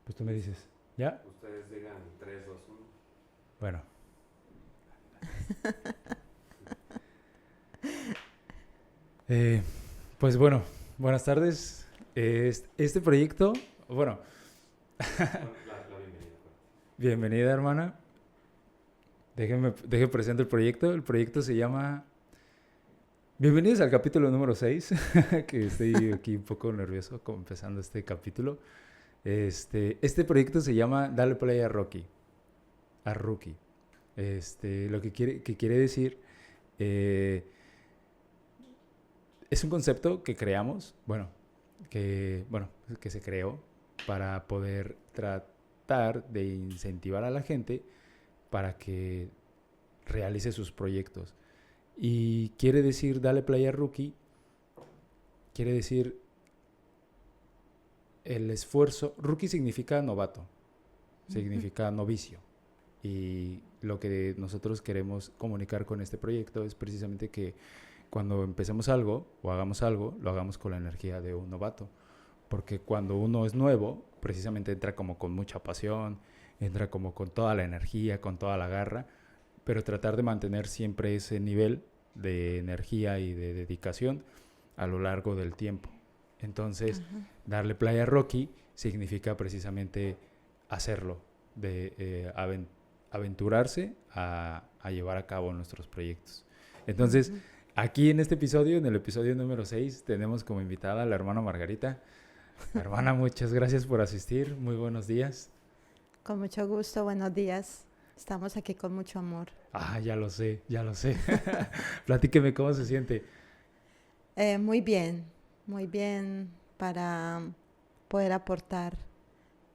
Pues tú me dices, ¿ya? Ustedes digan 3, 2, 1. Bueno. Eh, pues bueno, buenas tardes. Este proyecto, bueno, Bueno, la bienvenida, pues. bienvenida hermana. Déjeme presento el proyecto. El proyecto se llama... Bienvenidos al capítulo número 6, que estoy aquí un poco nervioso como empezando este capítulo. Este proyecto se llama Dale Play a Rocky, a Rookie. Lo que quiere decir... eh, es un concepto que creamos, que se creó para poder tratar de incentivar a la gente para que realice sus proyectos. Y quiere decir, dale play a Rookie, quiere decir el esfuerzo. Rookie significa novato, Ujú. significa novicio. Y lo que nosotros queremos comunicar con este proyecto es precisamente que cuando empecemos algo o hagamos algo, lo hagamos con la energía de un novato. Porque cuando uno es nuevo, precisamente entra como con mucha pasión, entra como con toda la energía, con toda la garra, pero tratar de mantener siempre ese nivel de energía y de dedicación a lo largo del tiempo. Entonces, Ajá. darle play a Rocky significa precisamente hacerlo, de aventurarse a llevar a cabo nuestros proyectos. Entonces, Ujú. aquí en este episodio, en el episodio número 6, tenemos como invitada a la hermana Margarita. Hermana, muchas gracias por asistir. Muy buenos días. Con mucho gusto, buenos días. Estamos aquí con mucho amor. Ah, ya lo sé, ya lo sé. Platíqueme cómo se siente. Muy bien para poder aportar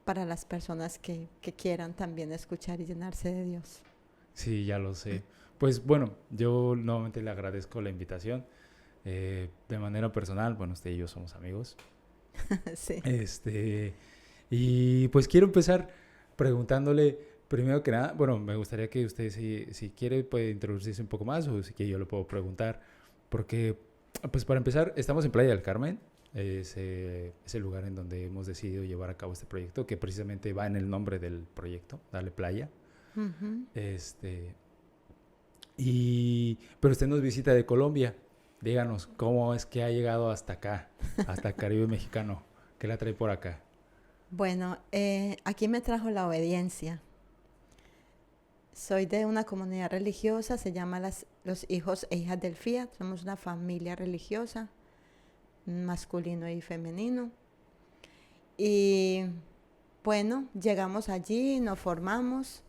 para las personas que quieran también escuchar y llenarse de Dios. Sí, ya lo sé. Pues bueno, yo nuevamente le agradezco la invitación. De manera personal, bueno, usted y yo somos amigos. Sí. Este, y pues quiero empezar preguntándole, primero que nada, bueno, me gustaría que usted, si quiere, puede introducirse un poco más o si quiere yo le puedo preguntar, porque, pues para empezar, estamos en Playa del Carmen, es el lugar en donde hemos decidido llevar a cabo este proyecto, que precisamente va en el nombre del proyecto, Dale Playa. Ujú. Este, pero usted nos visita de Colombia. Díganos, ¿cómo es que ha llegado hasta acá, hasta Caribe mexicano? ¿Qué la trae por acá? Bueno, aquí me trajo la obediencia. Soy de una comunidad religiosa, se llama los hijos e hijas del Fiat. Somos una familia religiosa, masculino y femenino. Y bueno, llegamos allí, nos formamos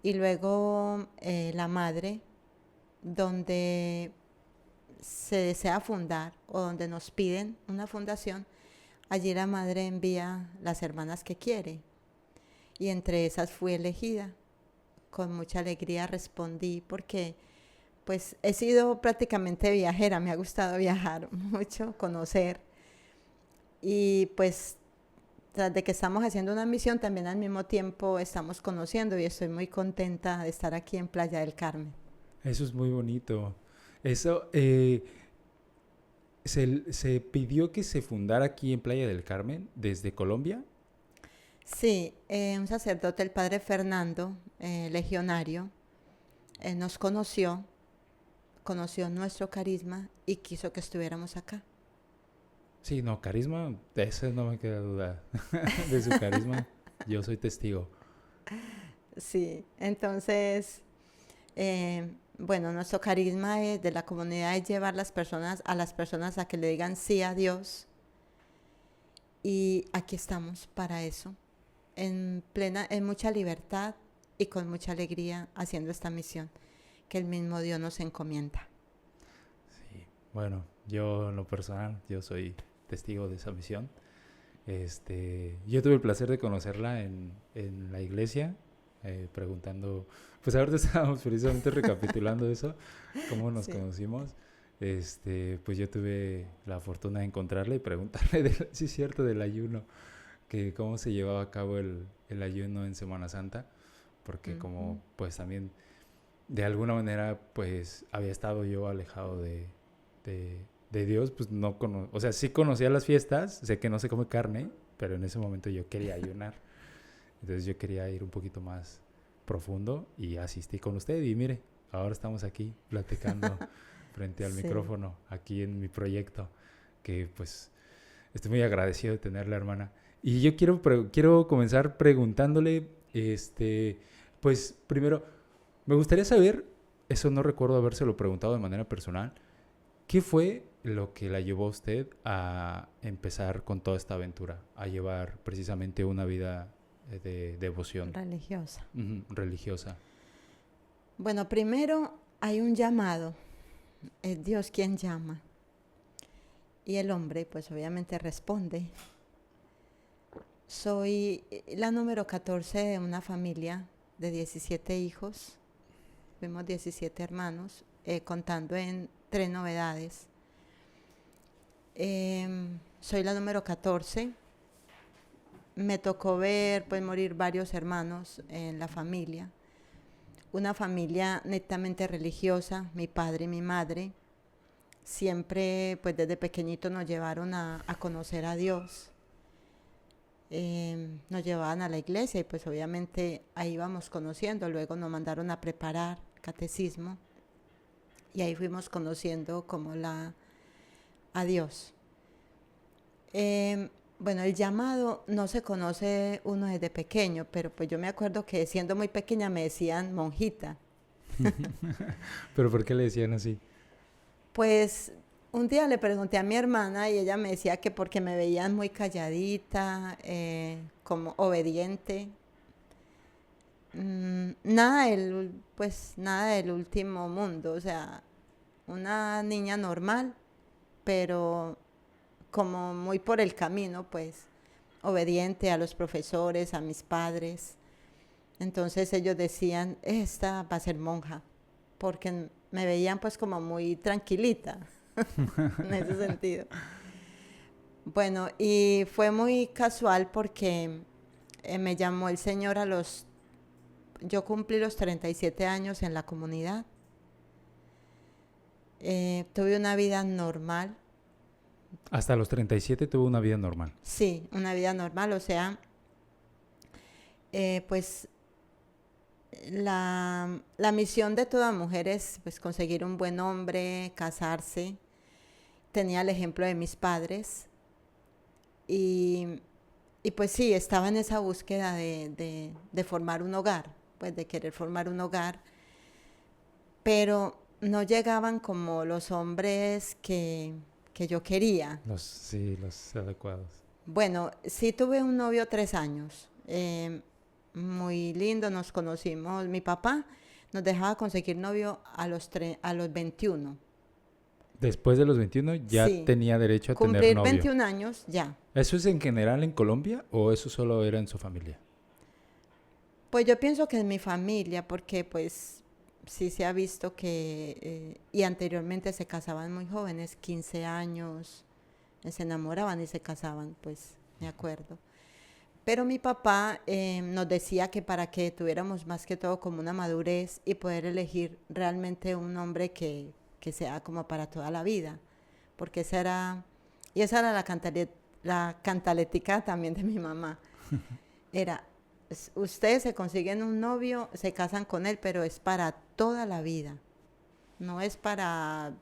y luego la madre, donde se desea fundar o donde nos piden una fundación, allí la madre envía las hermanas que quiere y entre esas fui elegida. Con mucha alegría respondí porque pues he sido prácticamente viajera, me ha gustado viajar mucho, conocer y pues tras de que estamos haciendo una misión también al mismo tiempo estamos conociendo y estoy muy contenta de estar aquí en Playa del Carmen. Eso es muy bonito. Eso, se pidió que se fundara aquí en Playa del Carmen desde Colombia. Sí, un sacerdote, el padre Fernando, legionario, nos conoció nuestro carisma y quiso que estuviéramos acá. Sí, no, carisma, de eso no me queda duda. De su carisma, yo soy testigo. Sí, entonces, bueno, nuestro carisma de la comunidad es llevar a las personas a que le digan sí a Dios y aquí estamos para eso, en mucha libertad y con mucha alegría haciendo esta misión que el mismo Dios nos encomienda. Sí, bueno, yo en lo personal, yo soy testigo de esa misión. Yo tuve el placer de conocerla en la iglesia, preguntando, pues ahorita estábamos precisamente recapitulando eso, cómo nos Sí. conocimos. Pues yo tuve la fortuna de encontrarla y preguntarle, sí es cierto, del ayuno, que cómo se llevaba a cabo el ayuno en Semana Santa, porque Ujú. como pues también de alguna manera pues había estado yo alejado de Dios, pues no o sea, sí conocía las fiestas, sé que no se come carne, pero en ese momento yo quería ayunar. Entonces yo quería ir un poquito más profundo y asistí con usted y mire, ahora estamos aquí platicando frente al Sí. micrófono, aquí en mi proyecto, que pues estoy muy agradecido de tenerla, hermana. Y yo quiero comenzar preguntándole, pues primero, me gustaría saber, eso no recuerdo habérselo preguntado de manera personal, ¿qué fue lo que la llevó a usted a empezar con toda esta aventura, a llevar precisamente una vida de devoción Religiosa. religiosa? Bueno, primero hay un llamado, es Dios quien llama. Y el hombre, pues obviamente responde. Soy la número 14 de una familia de 17 hijos. Fuimos 17 hermanos, contando en 3 novedades. Soy la número 14. Me tocó ver pues morir varios hermanos en la familia. Una familia netamente religiosa, mi padre y mi madre. Siempre, pues desde pequeñito nos llevaron a conocer a Dios. Nos llevaban a la iglesia y pues obviamente ahí íbamos conociendo. Luego nos mandaron a preparar catecismo y ahí fuimos conociendo como a Dios. Bueno, el llamado no se conoce uno desde pequeño, pero pues yo me acuerdo que siendo muy pequeña me decían monjita. ¿Pero por qué le decían así? Pues un día le pregunté a mi hermana y ella me decía que porque me veían muy calladita, como obediente. Nada del último mundo, o sea, una niña normal, pero como muy por el camino, pues, obediente a los profesores, a mis padres. Entonces ellos decían, esta va a ser monja, porque me veían pues como muy tranquilita en ese sentido. Bueno, y fue muy casual porque me llamó el Señor yo cumplí los 37 años en la comunidad. Tuve una vida normal. Hasta los 37 tuvo una vida normal. Sí, una vida normal, o sea, pues la misión de toda mujer es pues conseguir un buen hombre, casarse. Tenía el ejemplo de mis padres y pues sí, estaba en esa búsqueda de formar un hogar, pues de querer formar un hogar, pero no llegaban como los hombres que yo quería. Sí, los adecuados. Bueno, sí tuve un novio 3 años, muy lindo, nos conocimos. Mi papá nos dejaba conseguir novio a los 21. Después de los 21 ya Sí, tenía derecho a tener cumplir novio. 21 años ya. ¿Eso es en general en Colombia o eso solo era en su familia? Pues yo pienso que en mi familia, porque pues sí se ha visto que, y anteriormente se casaban muy jóvenes, 15 años, se enamoraban y se casaban, pues me acuerdo. Pero mi papá nos decía que para que tuviéramos más que todo como una madurez y poder elegir realmente un hombre que sea como para toda la vida, porque esa era la cantaletica también de mi mamá. Era, ustedes se consiguen un novio, se casan con él, pero es para toda la vida, no es para,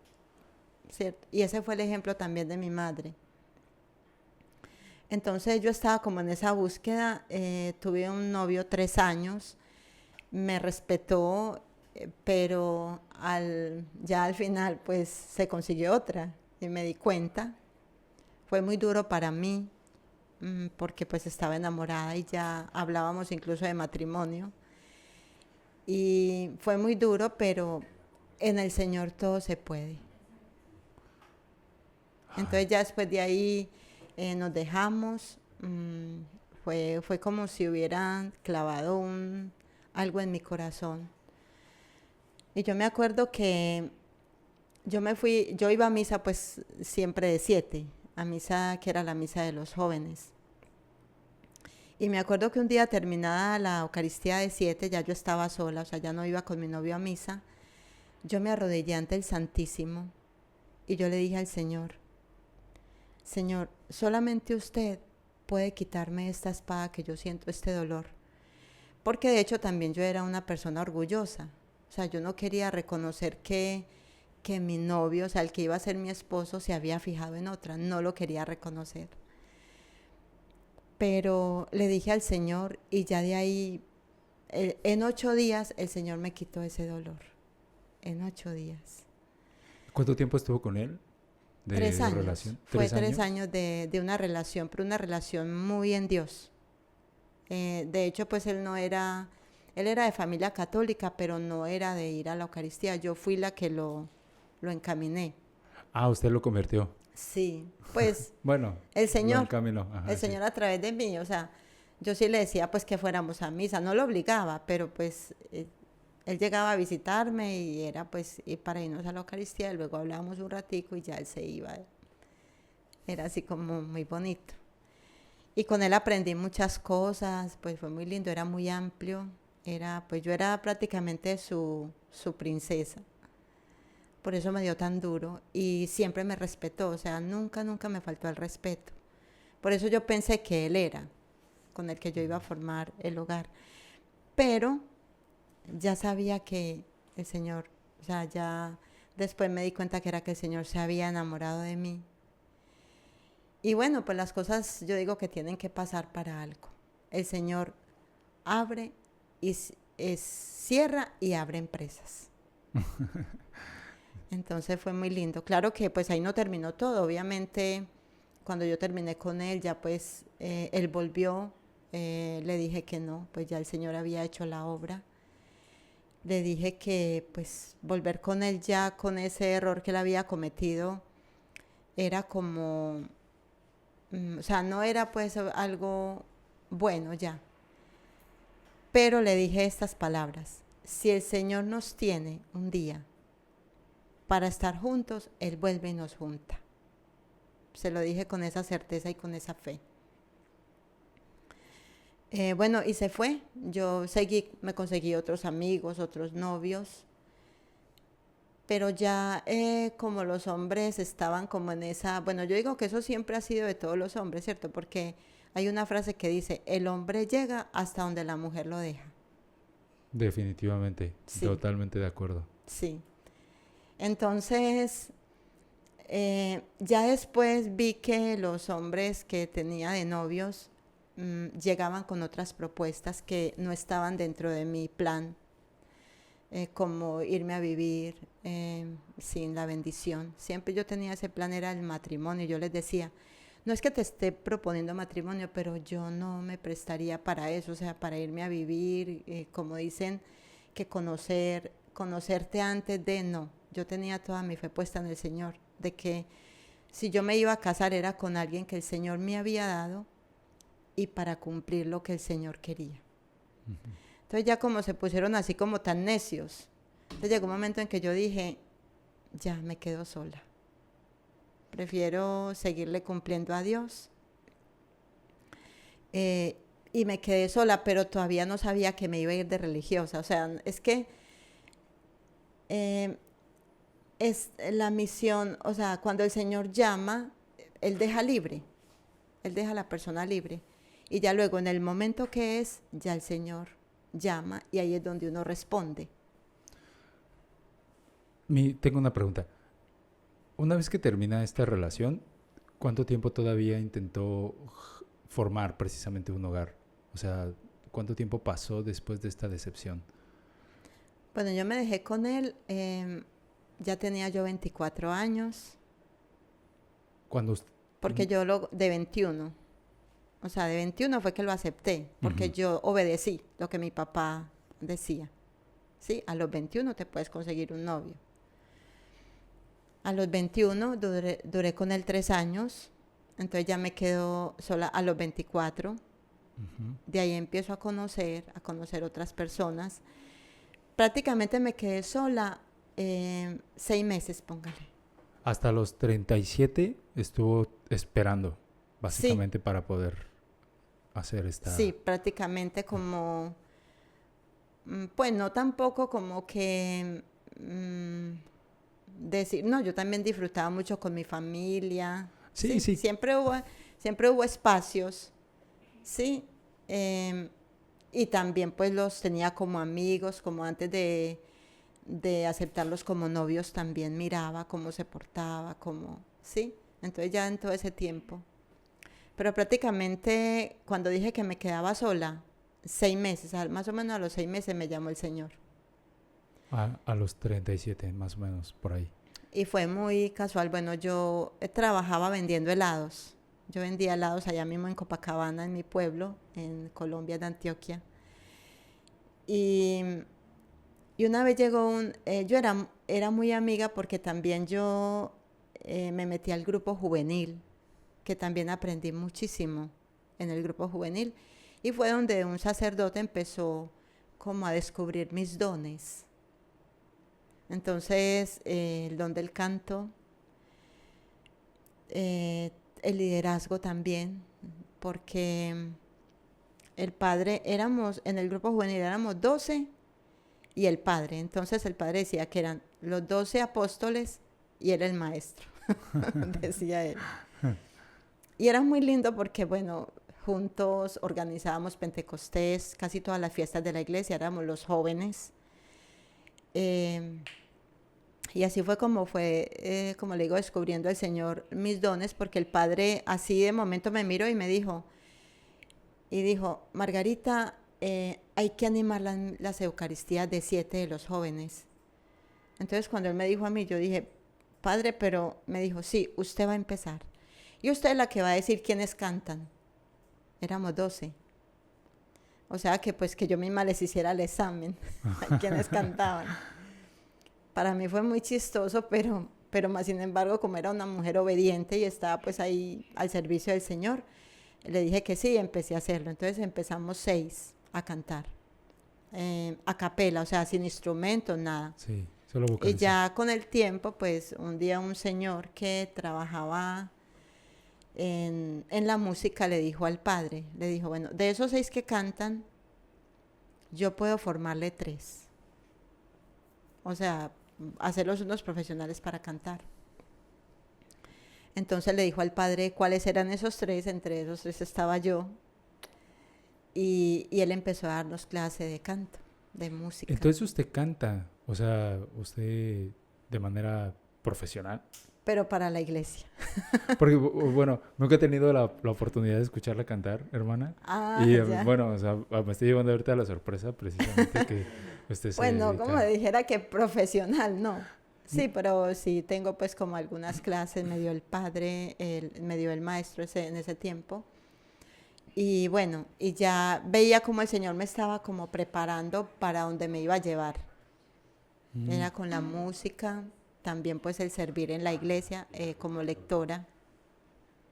¿cierto? Y ese fue el ejemplo también de mi madre. Entonces yo estaba como en esa búsqueda, tuve un novio 3 años, me respetó, pero ya al final pues se consiguió otra y me di cuenta. Fue muy duro para mí porque pues estaba enamorada y ya hablábamos incluso de matrimonio. Y fue muy duro, pero en el Señor todo se puede. Entonces ya después de ahí nos dejamos. Fue como si hubieran clavado algo en mi corazón. Y yo me acuerdo que yo iba a misa pues siempre de 7, a misa que era la misa de los jóvenes. Y me acuerdo que un día terminada la Eucaristía de 7, ya yo estaba sola, o sea, ya no iba con mi novio a misa. Yo me arrodillé ante el Santísimo y yo le dije al Señor, Señor, solamente usted puede quitarme esta espada que yo siento, este dolor. porque de hecho también yo era una persona orgullosa. O sea, yo no quería reconocer que mi novio, o sea, el que iba a ser mi esposo, se había fijado en otra. No lo quería reconocer. Pero le dije al Señor y ya de ahí, en 8 días, el Señor me quitó ese dolor. En 8 días. ¿Cuánto tiempo estuvo con él? 3 años. Relación? Fue 3 3 años años de una relación, pero una relación muy en Dios. De hecho, pues él era de familia católica, pero no era de ir a la Eucaristía. Yo fui la que lo encaminé. Ah, usted lo convirtió. Sí, pues Bueno, el lo Señor, encaminó. Ajá, el sí. Señor a través de mí, o sea, yo sí le decía pues que fuéramos a misa, no lo obligaba, pero pues él llegaba a visitarme y era pues ir para irnos a la Eucaristía y luego hablábamos un ratico y ya él se iba. Era así como muy bonito. Y con él aprendí muchas cosas, pues fue muy lindo, era muy amplio, pues yo era prácticamente su princesa. Por eso me dio tan duro y siempre me respetó, o sea, nunca, nunca me faltó el respeto. Por eso yo pensé que él era con el que yo iba a formar el hogar. Pero ya sabía que el Señor, o sea, ya después me di cuenta que era que el Señor se había enamorado de mí. Y bueno, pues las cosas yo digo que tienen que pasar para algo. El Señor abre y cierra y abre empresas. Entonces fue muy lindo. Claro que pues ahí no terminó todo. Obviamente cuando yo terminé con él ya pues él volvió. Le dije que no, pues ya el Señor había hecho la obra. Le dije que pues volver con él ya con ese error que él había cometido era como, o sea, no era pues algo bueno ya. Pero le dije estas palabras: si el Señor nos tiene un día para estar juntos, Él vuelve y nos junta. Se lo dije con esa certeza y con esa fe. Bueno, y se fue. Yo me conseguí otros amigos, otros novios, pero ya como los hombres estaban como en esa, bueno, yo digo que eso siempre ha sido de todos los hombres, ¿cierto? Porque hay una frase que dice, el hombre llega hasta donde la mujer lo deja. Definitivamente, Sí. totalmente de acuerdo. Sí. Entonces, ya después vi que los hombres que tenía de novios llegaban con otras propuestas que no estaban dentro de mi plan, como irme a vivir sin la bendición. Siempre yo tenía ese plan, era el matrimonio. Yo les decía, no es que te esté proponiendo matrimonio, pero yo no me prestaría para eso, o sea, para irme a vivir, como dicen, que conocerte antes de, no. Yo tenía toda mi fe puesta en el Señor, de que si yo me iba a casar era con alguien que el Señor me había dado y para cumplir lo que el Señor quería. Uh-huh. Entonces ya como se pusieron así como tan necios, entonces llegó un momento en que yo dije, ya me quedo sola. Prefiero seguirle cumpliendo a Dios. Y me quedé sola, pero todavía no sabía que me iba a ir de religiosa. O sea, es que es la misión, o sea, cuando el Señor llama, Él deja libre. Él deja a la persona libre. Y ya luego, en el momento que es, ya el Señor llama y ahí es donde uno responde. Tengo una pregunta. Una vez que termina esta relación, ¿cuánto tiempo todavía intentó formar precisamente un hogar? O sea, ¿cuánto tiempo pasó después de esta decepción? Bueno, yo me dejé con él, ya tenía yo 24 años. ¿Cuándo? Porque yo de 21. O sea, de 21 fue que lo acepté, porque yo obedecí lo que mi papá decía. Sí, a los 21 te puedes conseguir un novio. A los 21 duré con él 3 años, entonces ya me quedo sola a los 24. Uh-huh. De ahí empiezo a conocer otras personas. Prácticamente me quedé sola 6 meses, póngale. Hasta los 37 estuvo esperando, básicamente, sí, para poder hacer esta... Sí, prácticamente como... Pues no tampoco como que... decir, no, yo también disfrutaba mucho con mi familia. Sí, sí. Siempre hubo espacios, sí. y también pues los tenía como amigos, como antes de aceptarlos como novios, también miraba cómo se portaba, cómo, ¿sí? Entonces ya en todo ese tiempo. Pero prácticamente cuando dije que me quedaba sola, 6 meses, más o menos a los 6 meses me llamó el Señor. A los 37, más o menos, por ahí. Y fue muy casual. Bueno, yo trabajaba vendiendo helados. Yo vendía helados allá mismo en Copacabana, en mi pueblo, en Colombia, de Antioquia. Y, y una vez llegó yo era muy amiga porque también yo me metí al grupo juvenil, que también aprendí muchísimo en el grupo juvenil. Y fue donde un sacerdote empezó como a descubrir mis dones. Entonces, el don del canto, el liderazgo también, porque el padre, en el grupo juvenil éramos 12 y el padre. Entonces el padre decía que eran los 12 apóstoles y él el maestro, decía él. Y era muy lindo porque, bueno, juntos organizábamos Pentecostés, casi todas las fiestas de la iglesia, éramos los jóvenes. Y así fue, como le digo, descubriendo el Señor mis dones, porque el Padre así de momento me miró y me dijo, Margarita, hay que animar las Eucaristías de 7 de los jóvenes. Entonces cuando él me dijo a mí, yo dije, Padre, pero me dijo, sí, usted va a empezar. Y usted es la que va a decir quiénes cantan. Éramos 12. O sea que pues que yo misma les hiciera el examen a quienes cantaban. Para mí fue muy chistoso, pero más sin embargo, como era una mujer obediente y estaba pues ahí al servicio del Señor, le dije que sí y empecé a hacerlo. Entonces empezamos 6 a cantar, a capela, o sea, sin instrumentos, nada. Sí, solo Y vocalizar. ya con el tiempo, pues un día un señor que trabajaba en la música le dijo al padre, le dijo, bueno, de esos 6 que cantan, yo puedo formarle 3. O sea, hacerlos unos profesionales para cantar. Entonces le dijo al padre cuáles eran esos 3, entre esos 3 estaba yo, y él empezó a darnos clase de canto, de música. Entonces usted canta, o sea, usted de manera profesional. Pero para la iglesia. Porque, bueno, nunca he tenido la oportunidad de escucharla cantar, hermana. Ah, Y ya. bueno, o sea, me estoy llevando ahorita a la sorpresa precisamente que usted se Bueno, dedica. como dijera que profesional, no. Sí, pero sí tengo pues como algunas clases, me dio el padre, me dio el maestro en ese tiempo. Y bueno, y ya veía como el Señor me estaba como preparando para donde me iba a llevar. Era con la música, también pues el servir en la iglesia como lectora.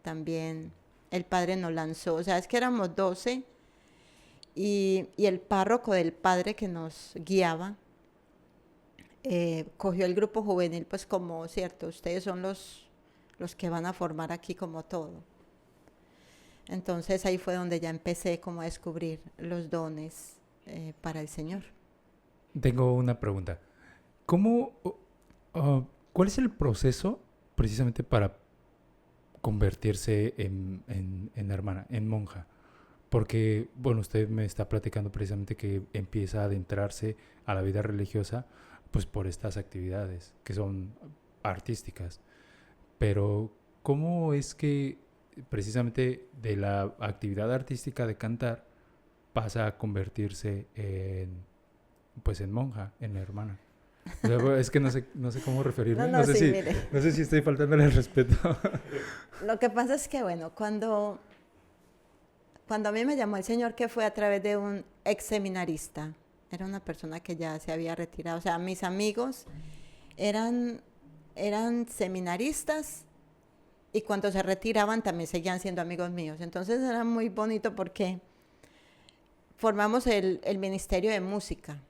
También el padre nos lanzó, o sea, es que éramos 12 y el párroco del padre que nos guiaba cogió el grupo juvenil pues como, cierto, ustedes son los que van a formar aquí como todo. Entonces ahí fue donde ya empecé como a descubrir los dones para el Señor. Tengo una pregunta. ¿Cuál es el proceso precisamente para convertirse en hermana, en monja? Porque, bueno, usted me está platicando precisamente que empieza a adentrarse a la vida religiosa pues por estas actividades que son artísticas. Pero, ¿cómo es que precisamente de la actividad artística de cantar pasa a convertirse en monja, en hermana? O sea, es que no sé cómo referirme. No, sí, sé mire. no sé si estoy faltándole el respeto. Lo que pasa es que, bueno, cuando a mí me llamó el Señor, que fue a través de un ex seminarista, era una persona que ya se había retirado, o sea, mis amigos eran seminaristas y cuando se retiraban también seguían siendo amigos míos. Entonces era muy bonito porque formamos el ministerio de música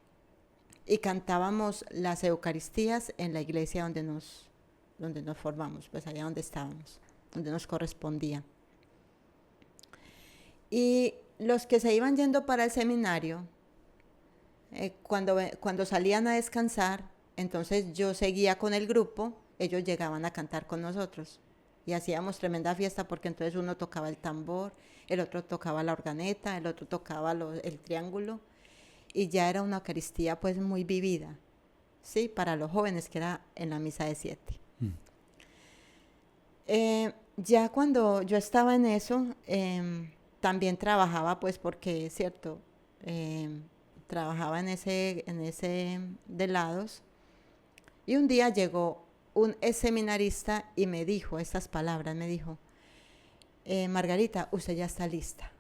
y cantábamos las Eucaristías en la iglesia donde nos formamos, pues allá donde estábamos, donde nos correspondía. Y los que se iban yendo para el seminario, cuando salían a descansar, entonces yo seguía con el grupo, ellos llegaban a cantar con nosotros. Y hacíamos tremenda fiesta porque entonces uno tocaba el tambor, el otro tocaba la organeta, el otro tocaba el triángulo. Y ya era una Eucaristía pues muy vivida, ¿sí? Para los jóvenes, que era en la misa de 7. Ya cuando yo estaba en eso, también trabajaba pues porque, cierto, trabajaba en ese de lados. Y un día llegó un seminarista y me dijo estas palabras, me dijo, Margarita, usted ya está lista.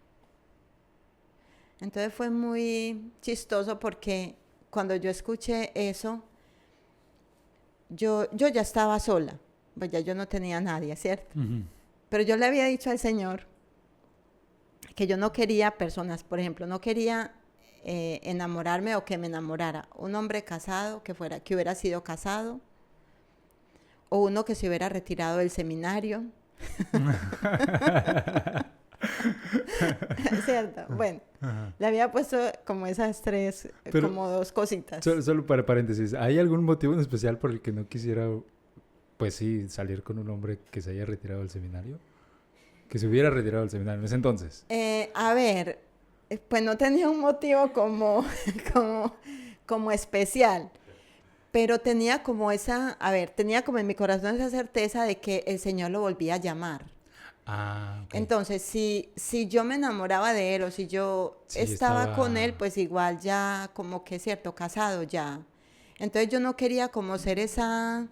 Entonces fue muy chistoso porque cuando yo escuché eso, yo ya estaba sola, pues ya yo no tenía a nadie, ¿cierto? Pero yo le había dicho al Señor que yo no quería personas, por ejemplo, no quería enamorarme o que me enamorara un hombre casado que hubiera sido casado, o uno que se hubiera retirado del seminario. ¿Cierto? Bueno, le había puesto como esas tres, pero, como dos cositas. Solo para paréntesis, ¿hay algún motivo en especial por el que no quisiera, pues sí, salir con un hombre que se haya retirado del seminario? Que se hubiera retirado del seminario en ese entonces. A ver, pues no tenía un motivo como especial. Pero tenía como tenía como en mi corazón esa certeza de que el Señor lo volvía a llamar. Ah, okay. Entonces, si yo me enamoraba de él o si yo estaba con él, pues igual ya como que, cierto, casado ya. Entonces yo no quería como ser esa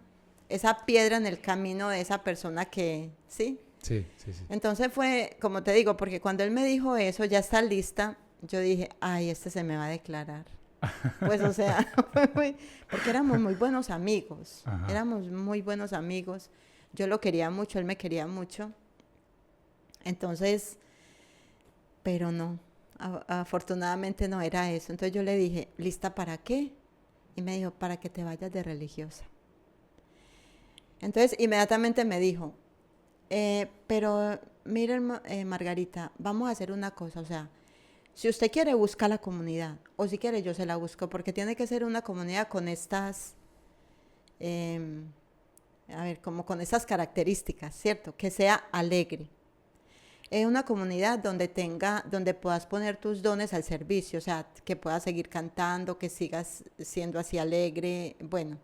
piedra en el camino de esa persona que, ¿sí? Sí. Entonces fue, como te digo, porque cuando él me dijo eso, ya está lista, yo dije, ay, este se me va a declarar. Pues, o sea, porque éramos muy buenos amigos. Ajá. Éramos muy buenos amigos. Yo lo quería mucho, él me quería mucho. Entonces, pero no, afortunadamente no era eso. Entonces yo le dije, ¿lista para qué? Y me dijo, para que te vayas de religiosa. Entonces, inmediatamente me dijo, pero miren, Margarita, vamos a hacer una cosa, o sea, si usted quiere, busca la comunidad. O si quiere, yo se la busco. Porque tiene que ser una comunidad con estas, como con esas características, ¿cierto? Que sea alegre. Es una comunidad donde puedas poner tus dones al servicio. O sea, que puedas seguir cantando, que sigas siendo así alegre. Bueno.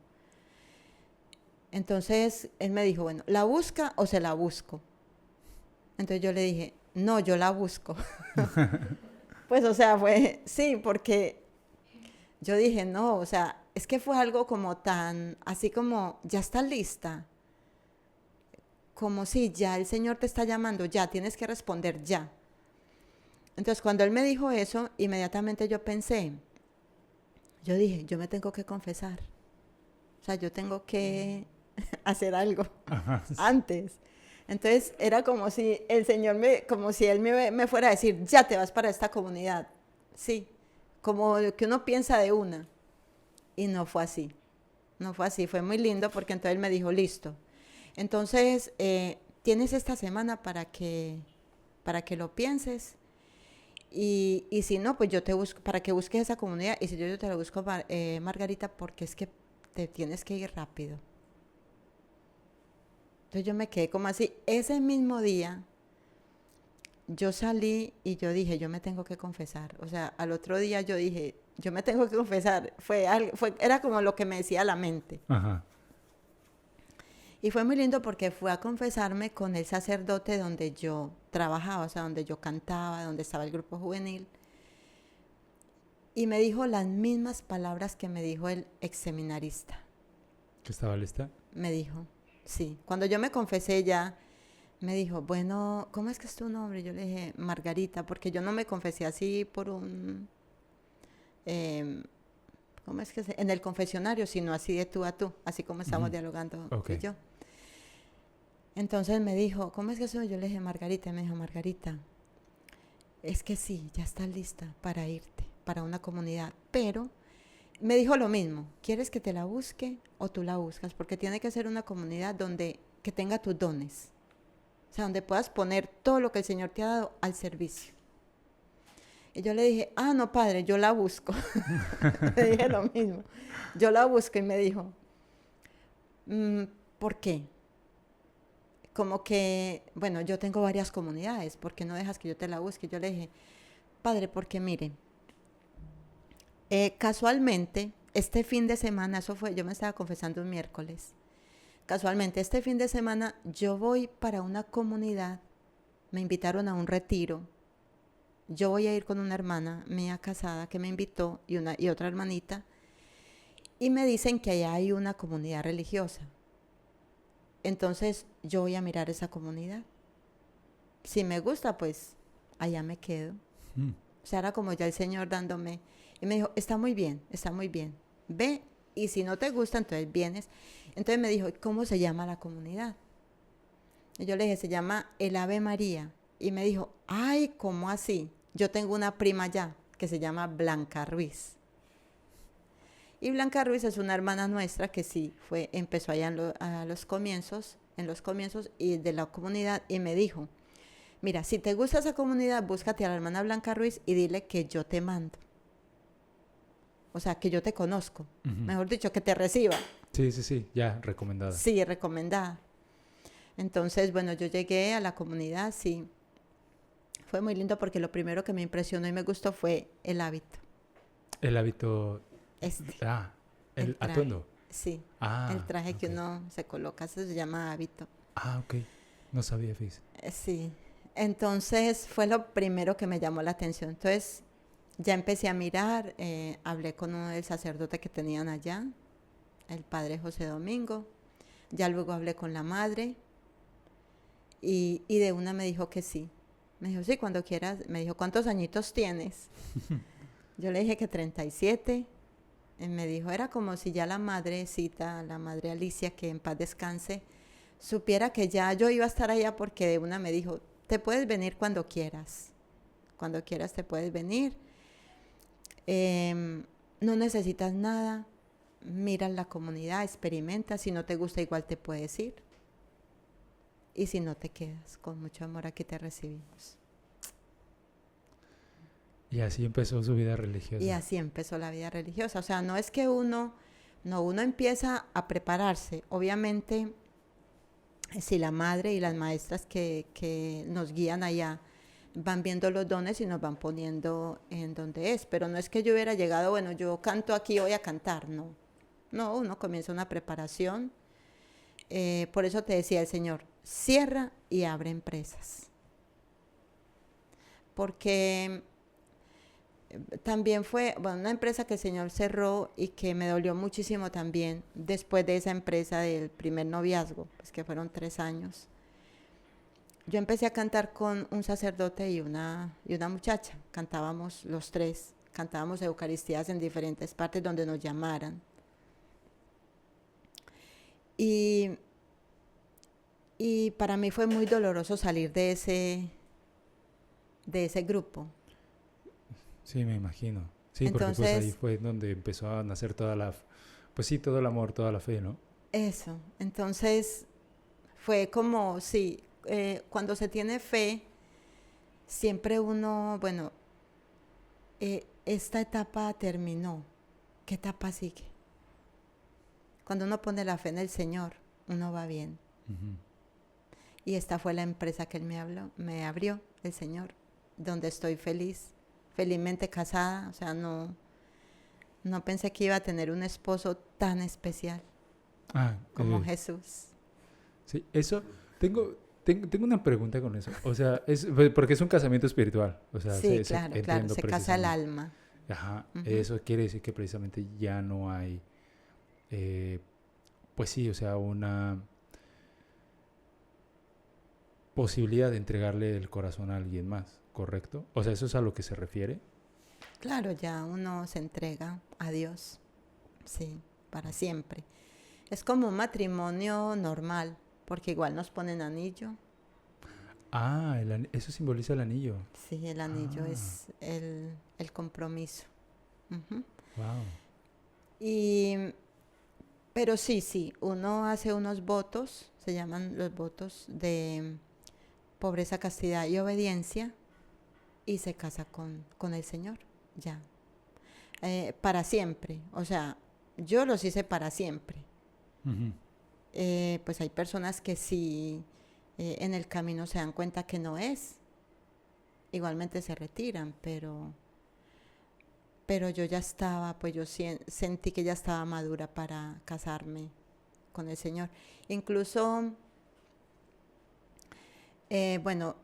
Entonces, él me dijo, bueno, ¿la busca o se la busco? Entonces yo le dije, no, yo la busco. Pues, o sea, sí, porque yo dije, no, o sea, es que fue algo como tan, así como, ya está lista, como si ya el Señor te está llamando, ya, tienes que responder ya. Entonces, cuando él me dijo eso, inmediatamente yo pensé, yo dije, yo me tengo que confesar, o sea, yo tengo que hacer algo antes. Entonces era como si el Señor como si Él me fuera a decir, ya te vas para esta comunidad. Sí, como que uno piensa de una. Y no fue así. No fue así, fue muy lindo porque entonces Él me dijo, listo. Entonces, tienes esta semana para que lo pienses. Y si no, pues yo te busco, para que busques esa comunidad. Y si yo te la busco, Margarita, porque es que te tienes que ir rápido. Entonces yo me quedé como así. Ese mismo día, yo salí y yo dije, yo me tengo que confesar. O sea, al otro día yo dije, yo me tengo que confesar. Era como lo que me decía la mente. Ajá. Y fue muy lindo porque fue a confesarme con el sacerdote donde yo trabajaba, o sea, donde yo cantaba, donde estaba el grupo juvenil. Y me dijo las mismas palabras que me dijo el ex seminarista. ¿Que estaba lista? Me dijo. Sí, cuando yo me confesé ya, me dijo, bueno, ¿cómo es que es tu nombre? Yo le dije, Margarita, porque yo no me confesé así por un, ¿cómo es que en el confesionario, sino así de tú a tú, así como estamos dialogando okay. y yo. Entonces me dijo, ¿cómo es que soy? Yo le dije, Margarita, y me dijo, Margarita, es que sí, ya estás lista para irte, para una comunidad, pero me dijo lo mismo, ¿quieres que te la busque o tú la buscas? Porque tiene que ser una comunidad que tenga tus dones. O sea, donde puedas poner todo lo que el Señor te ha dado al servicio. Y yo le dije, no, padre, yo la busco. Le dije lo mismo. Yo la busco y me dijo, ¿por qué? como que, bueno, yo tengo varias comunidades, ¿por qué no dejas que yo te la busque? Yo le dije, padre, porque mire, casualmente, este fin de semana, eso fue, yo me estaba confesando un miércoles, casualmente este fin de semana yo voy para una comunidad, me invitaron a un retiro, yo voy a ir con una hermana mía casada que me invitó y otra hermanita, y me dicen que allá hay una comunidad religiosa. Entonces yo voy a mirar esa comunidad. Si me gusta, pues allá me quedo. Mm. O sea, era como ya el Señor dándome. Y me dijo, está muy bien, está muy bien. Ve, y si no te gusta, entonces vienes. Entonces me dijo, ¿cómo se llama la comunidad? Y yo le dije, se llama El Ave María. Y me dijo, ay, ¿cómo así? Yo tengo una prima allá que se llama Blanca Ruiz. Y Blanca Ruiz es una hermana nuestra que sí empezó allá en los comienzos y de la comunidad y me dijo, mira, si te gusta esa comunidad, búscate a la hermana Blanca Ruiz y dile que yo te mando. O sea, que yo te conozco. Ujú. Mejor dicho, que te reciba. Sí, ya, recomendada. Sí, recomendada. Entonces, bueno, yo llegué a la comunidad, sí. Fue muy lindo porque lo primero que me impresionó y me gustó fue el hábito. El hábito... Este. El El traje. atuendo. Sí, Ah, el traje que ok. uno se coloca, eso se llama hábito. Ah, ok. No sabía, Fis. Sí, entonces fue lo primero que me llamó la atención. Entonces ya empecé a mirar, hablé con el sacerdote que tenían allá, el padre José Domingo, ya luego hablé con la madre y de una me dijo que sí. Me dijo, sí, cuando quieras. Me dijo, ¿cuántos añitos tienes? Yo le dije que 37. Me dijo, era como si ya la madrecita, la madre Alicia, que en paz descanse, supiera que ya yo iba a estar allá porque de una me dijo, te puedes venir cuando quieras te puedes venir, no necesitas nada, mira la comunidad, experimenta, si no te gusta igual te puedes ir y si no te quedas, con mucho amor aquí te recibimos. Y así empezó su vida religiosa. Y así empezó la vida religiosa, o sea, no es que uno empieza a prepararse, obviamente. Si la madre y las maestras que nos guían allá van viendo los dones y nos van poniendo en donde es, pero no es que yo hubiera llegado, bueno, yo canto aquí, voy a cantar, no. No, uno comienza una preparación. Por eso te decía el Señor, cierra y abre empresas. Porque también fue, bueno, una empresa que el Señor cerró y que me dolió muchísimo también después de esa empresa del primer noviazgo, pues que fueron 3 años. Yo empecé a cantar con un sacerdote y una muchacha, cantábamos los tres, cantábamos eucaristías en diferentes partes donde nos llamaran. Y para mí fue muy doloroso salir de ese grupo. Sí, me imagino. Sí, entonces, porque pues ahí fue donde empezó a nacer todo el amor, toda la fe, ¿no? Eso, entonces fue como, sí, cuando se tiene fe, siempre uno, bueno, esta etapa terminó, ¿qué etapa sigue? Cuando uno pone la fe en el Señor, uno va bien. Uh-huh. Y esta fue la empresa que Él me abrió, el Señor, donde estoy feliz. Felizmente casada, o sea, no pensé que iba a tener un esposo tan especial como Jesús. Sí, eso, tengo una pregunta con eso, o sea, porque es un casamiento espiritual, o sea, sí, claro, se casa el alma. Ajá, uh-huh. Eso quiere decir que precisamente ya no hay, pues sí, o sea, una posibilidad de entregarle el corazón a alguien más. ¿Correcto? O sea, ¿eso es a lo que se refiere? Claro, ya uno se entrega a Dios, sí, para siempre. Es como un matrimonio normal, porque igual nos ponen anillo. Ah, eso simboliza el anillo. Sí, el anillo es el compromiso. Uh-huh. Wow. Pero sí, uno hace unos votos, se llaman los votos de pobreza, castidad y obediencia, y se casa con el Señor, ya. Para siempre, o sea, yo los hice para siempre. Uh-huh. Pues hay personas que sí en el camino se dan cuenta que no es. Igualmente se retiran, pero yo ya estaba, pues yo sentí que ya estaba madura para casarme con el Señor. Incluso, bueno,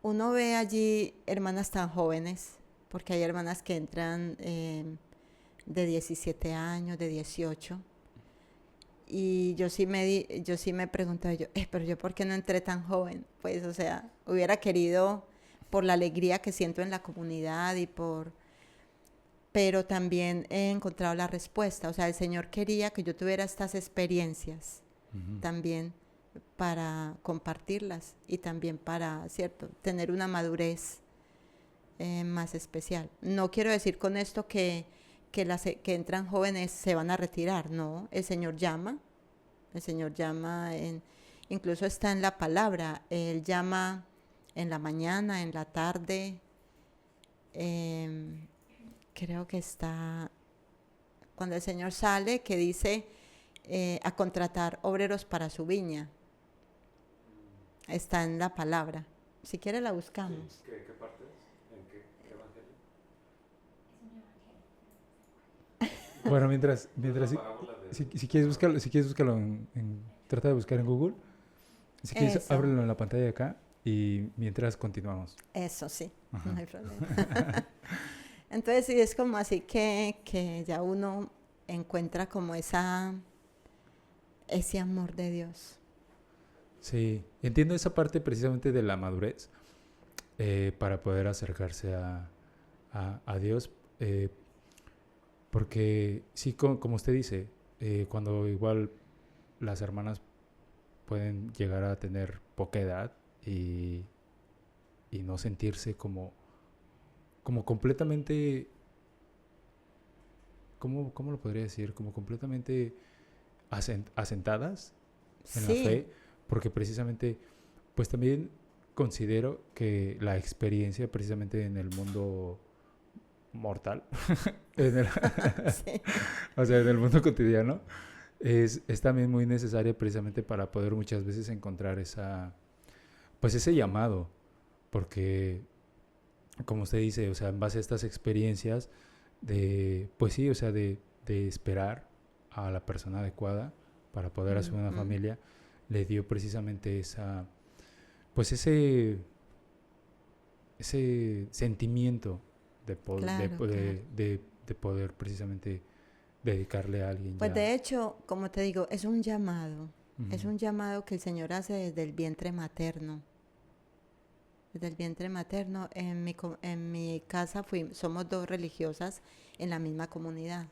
uno ve allí hermanas tan jóvenes, porque hay hermanas que entran de 17 años, de 18. Y yo sí me preguntaba, pero yo ¿por qué no entré tan joven? Pues, o sea, hubiera querido por la alegría que siento en la comunidad pero también he encontrado la respuesta. O sea, el Señor quería que yo tuviera estas experiencias también para compartirlas y también para, ¿cierto?, tener una madurez más especial. No quiero decir con esto que que entran jóvenes se van a retirar, no, el Señor llama, incluso está en la palabra, Él llama en la mañana, en la tarde, creo que está, cuando el Señor sale, que dice a contratar obreros para su viña, está en la palabra, si quiere la buscamos. Sí. ¿Qué parte es? ¿En qué evangelio? Bueno, mientras si quieres búscalo trata de buscar en Google. Si quieres, Eso. ábrelo en la pantalla de acá y mientras continuamos. Eso sí, Ajá. no hay problema. Entonces sí, es como así que ya uno encuentra como ese amor de Dios. Sí, entiendo esa parte precisamente de la madurez para poder acercarse a Dios. Porque sí, como usted dice, cuando igual las hermanas pueden llegar a tener poca edad y no sentirse como completamente, ¿cómo lo podría decir? Como completamente asentadas en la fe, porque precisamente, pues también considero que la experiencia precisamente en el mundo mortal, Sí. o sea, en el mundo cotidiano, es también muy necesaria precisamente para poder muchas veces encontrar ese llamado, porque como usted dice, o sea, en base a estas experiencias pues sí, o sea, de esperar a la persona adecuada para poder asumir una familia, le dio precisamente ese sentimiento de poder precisamente dedicarle a alguien. Pues de hecho, como te digo, es un llamado. Es un llamado que el Señor hace desde el vientre materno. Desde el vientre materno. En mi casa somos dos religiosas en la misma comunidad.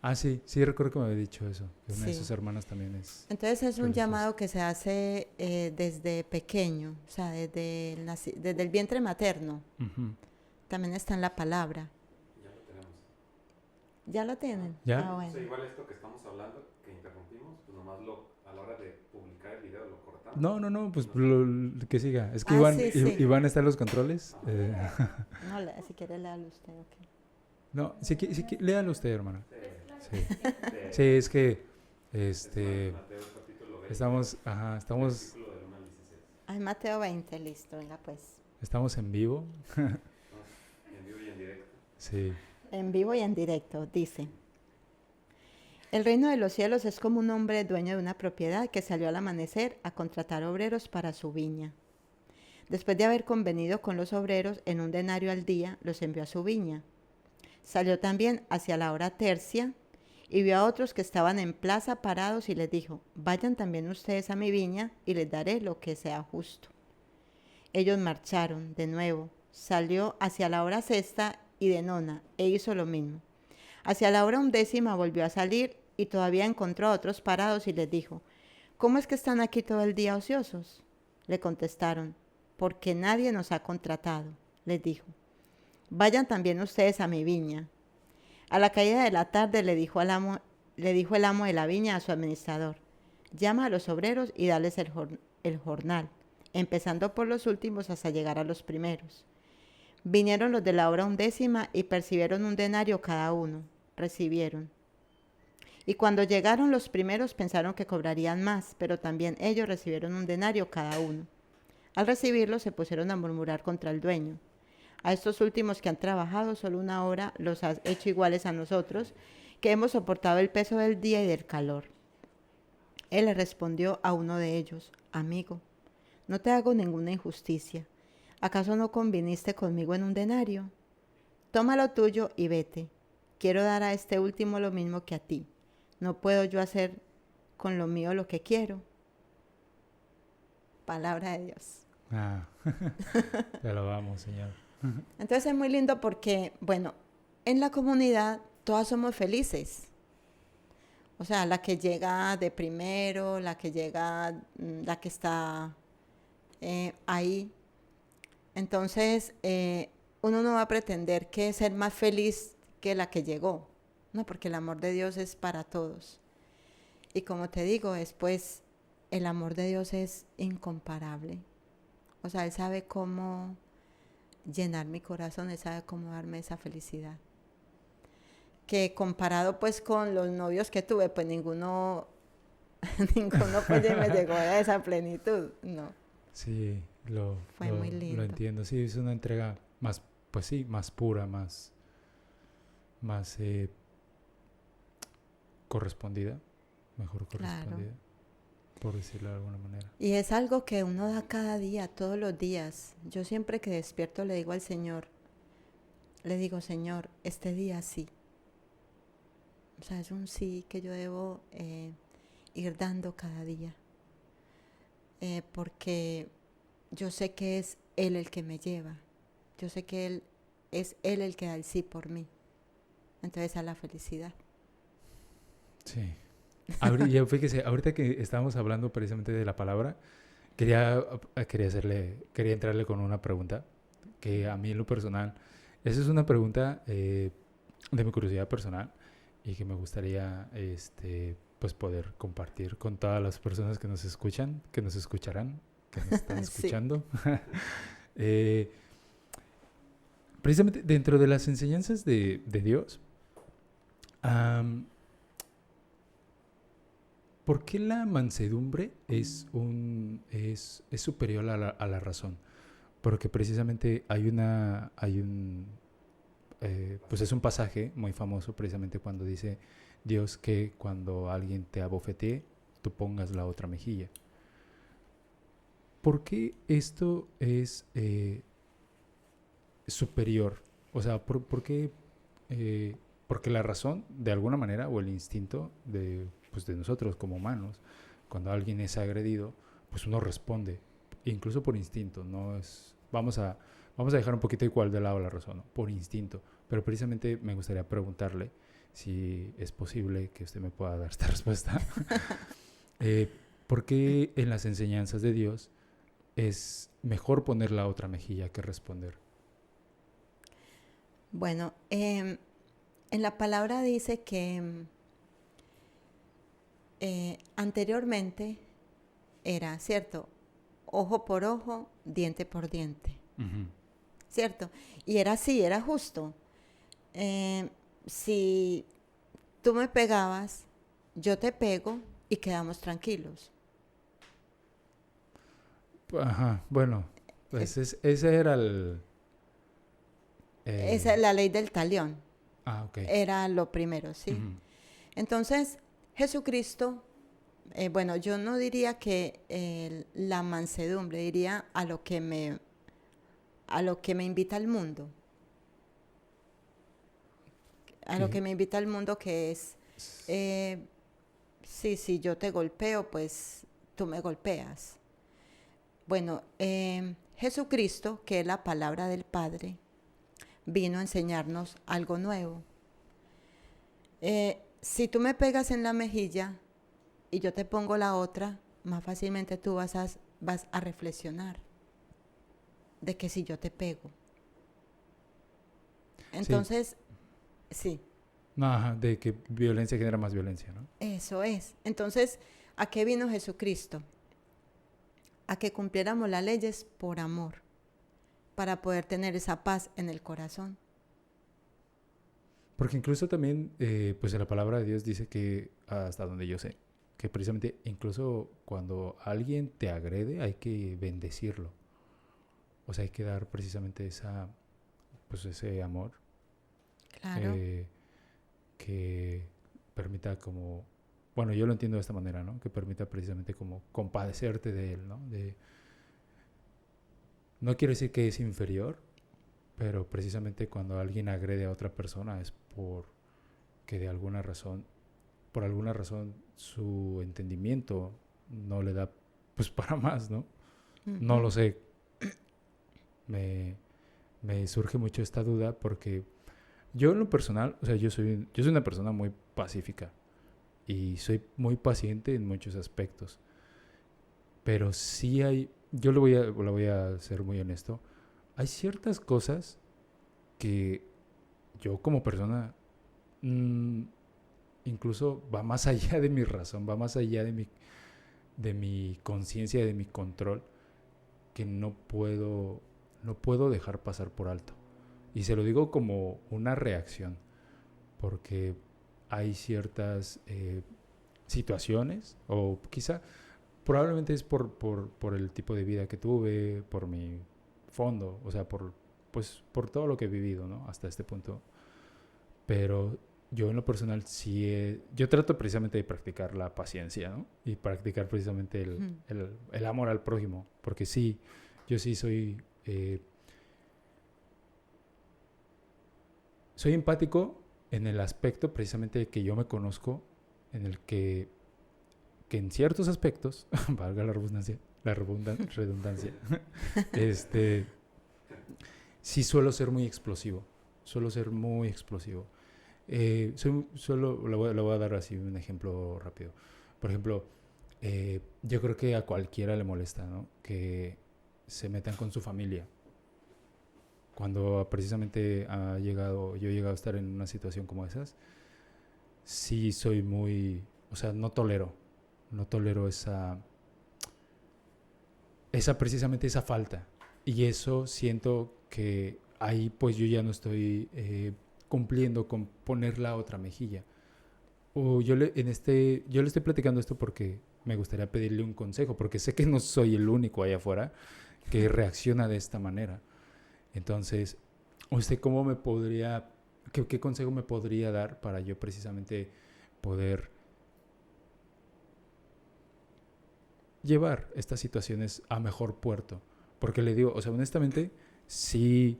Ah, sí recuerdo que me había dicho eso. Que una de sus hermanas también es. Entonces es un llamado que se hace desde pequeño, o sea, desde el vientre materno. También está en la palabra. Ya lo tenemos. ¿Ya lo tienen? ¿Ya? Ah, bueno. O sea, igual esto que estamos hablando, que interrumpimos, pues nomás a la hora de publicar el video lo cortamos. No, pues que siga. Es que Iván está en los controles. No, si quiere léalo usted, ok. No, léalo usted, hermana. Sí, es que estamos Ay, Mateo 20, listo, venga pues. Estamos en vivo. En vivo y en directo. Sí. En vivo y en directo, dice: el reino de los cielos es como un hombre dueño de una propiedad que salió al amanecer a contratar obreros para su viña. Después de haber convenido con los obreros en un denario al día, los envió a su viña. Salió también hacia la hora tercia y vio a otros que estaban en plaza parados y les dijo: vayan también ustedes a mi viña y les daré lo que sea justo. Ellos marcharon de nuevo. Salió hacia la hora sexta y de nona e hizo lo mismo. Hacia la hora 11 volvió a salir y todavía encontró a otros parados y les dijo: ¿cómo es que están aquí todo el día ociosos? Le contestaron: porque nadie nos ha contratado. Les dijo: vayan también ustedes a mi viña. A la caída de la tarde le dijo el amo de la viña a su administrador: llama a los obreros y dales el jornal, empezando por los últimos hasta llegar a los primeros. Vinieron los de la hora 11 y percibieron un denario cada uno. Recibieron. Y cuando llegaron los primeros pensaron que cobrarían más, pero también ellos recibieron un denario cada uno. Al recibirlo se pusieron a murmurar contra el dueño. A estos últimos que han trabajado solo una hora los has hecho iguales a nosotros, que hemos soportado el peso del día y del calor. Él le respondió a uno de ellos: amigo, no te hago ninguna injusticia. ¿Acaso no conviniste conmigo en un denario? Toma lo tuyo y vete. Quiero dar a este último lo mismo que a ti. ¿No puedo yo hacer con lo mío lo que quiero? Palabra de Dios. Ah, te alabamos, Señor. Entonces es muy lindo porque, bueno, en la comunidad todas somos felices. O sea, la que llega de primero, la que llega, la que está ahí. Entonces, uno no va a pretender que ser más feliz que la que llegó. No, porque el amor de Dios es para todos. Y como te digo, después el amor de Dios es incomparable. O sea, Él sabe cómo llenar mi corazón, Él sabe cómo darme esa felicidad. Que comparado pues con los novios que tuve, pues ninguno pues me llegó a esa plenitud, no. Sí, Fue muy lindo. Lo entiendo. Sí, es una entrega más, pues sí, más pura, más correspondida, mejor correspondida, claro, por decirlo de alguna manera. Y es algo que uno da cada día, todos los días. Yo siempre que despierto le digo al Señor, Señor, este día sí. O sea, es un sí que yo debo ir dando cada día. Porque yo sé que es Él el que me lleva. Yo sé que es Él el que da el sí por mí. Entonces a la felicidad. Sí. Fíjese, ahorita que estábamos hablando precisamente de la palabra, quería entrarle con una pregunta que a mí en lo personal, esa es una pregunta de mi curiosidad personal y que me gustaría pues poder compartir con todas las personas que nos escuchan, que nos escucharán, que nos están escuchando. Precisamente dentro de las enseñanzas de Dios, ¿por qué la mansedumbre es superior a la razón? Porque precisamente pues es un pasaje muy famoso precisamente cuando dice Dios que cuando alguien te abofetee, tú pongas la otra mejilla. ¿Por qué esto es superior? O sea, ¿por qué? Porque la razón, de alguna manera, o el instinto de nosotros como humanos, cuando alguien es agredido, pues uno responde, incluso por instinto, no es... Vamos a dejar un poquito igual de lado la razón, ¿no? Por instinto. Pero precisamente me gustaría preguntarle si es posible que usted me pueda dar esta respuesta. ¿Por qué en las enseñanzas de Dios es mejor poner la otra mejilla que responder? Bueno, en la palabra dice que anteriormente era, ¿cierto? Ojo por ojo, diente por diente. Uh-huh. ¿Cierto? Y era así, era justo. Si tú me pegabas, yo te pego y quedamos tranquilos. Ajá, bueno, pues ese era el... Esa es la ley del talión. Ah, ok. Era lo primero, ¿sí? Uh-huh. Entonces, Jesucristo, bueno, yo no diría que la mansedumbre, diría a lo que me invita el mundo. A lo que me invita el mundo, que es, si yo te golpeo, pues tú me golpeas. Bueno, Jesucristo, que es la palabra del Padre, vino a enseñarnos algo nuevo. Si tú me pegas en la mejilla y yo te pongo la otra, más fácilmente tú vas a reflexionar de que si yo te pego. Entonces, sí. Ajá, de que violencia genera más violencia, ¿no? Eso es. Entonces, ¿a qué vino Jesucristo? A que cumpliéramos las leyes por amor, para poder tener esa paz en el corazón. Porque incluso también, pues en la palabra de Dios dice que, hasta donde yo sé, que precisamente incluso cuando alguien te agrede hay que bendecirlo. O sea, hay que dar precisamente pues ese amor Claro. eh, que permita como, bueno, yo lo entiendo de esta manera, ¿no? Que permita precisamente como compadecerte de él, ¿no? No quiero decir que es inferior, pero precisamente cuando alguien agrede a otra persona es porque de alguna razón, por alguna razón, su entendimiento no le da pues para más, ¿no? No Ujú. lo sé. Me, me surge mucho esta duda porque yo en lo personal, o sea, yo soy una persona muy pacífica y soy muy paciente en muchos aspectos, pero sí yo lo voy a ser muy honesto, hay ciertas cosas que yo como persona mmm, incluso va más allá de mi razón, va más allá de mi conciencia, de mi control, que no puedo dejar pasar por alto. Y se lo digo como una reacción, porque hay ciertas situaciones, o quizá probablemente es por el tipo de vida que tuve, por mi fondo, o sea, pues, por todo lo que he vivido, ¿no? Hasta este punto. Pero yo en lo personal sí, yo trato precisamente de practicar la paciencia, ¿no? Y practicar precisamente Ujú. el amor al prójimo, porque sí, yo sí soy empático en el aspecto precisamente que yo me conozco, en el que en ciertos aspectos, valga redundancia, este, sí suelo ser muy explosivo. Le voy a dar así un ejemplo rápido. Por ejemplo, yo creo que a cualquiera le molesta, ¿no? Que se metan con su familia. Cuando precisamente yo he llegado a estar en una situación como esas, sí soy muy, o sea, no tolero precisamente esa falta. Y eso siento que ahí pues yo ya no estoy cumpliendo con poner la otra mejilla. Yo le estoy platicando esto porque me gustaría pedirle un consejo, porque sé que no soy el único allá afuera que reacciona de esta manera. Entonces, ¿usted qué consejo me podría dar para yo precisamente poder llevar estas situaciones a mejor puerto? Porque le digo, o sea, honestamente, sí,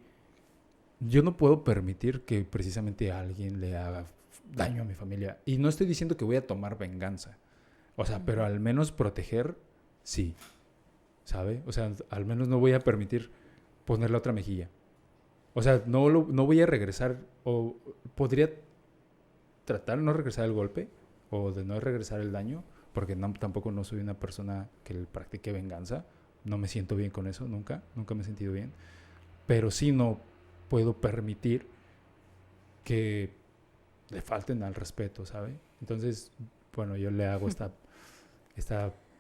yo no puedo permitir que precisamente a alguien le haga daño a mi familia. Y no estoy diciendo que voy a tomar venganza. O sea, pero Ujú. al menos proteger, sí, ¿sabe? O sea, al menos no voy a permitir poner la otra mejilla. O sea, no voy a regresar, o podría tratar de no regresar el golpe, o de no regresar el daño, porque tampoco no soy una persona que practique venganza. No me siento bien con eso, nunca me he sentido bien. Pero sí no puedo permitir que le falten al respeto, ¿sabe? Entonces, bueno, yo le hago esta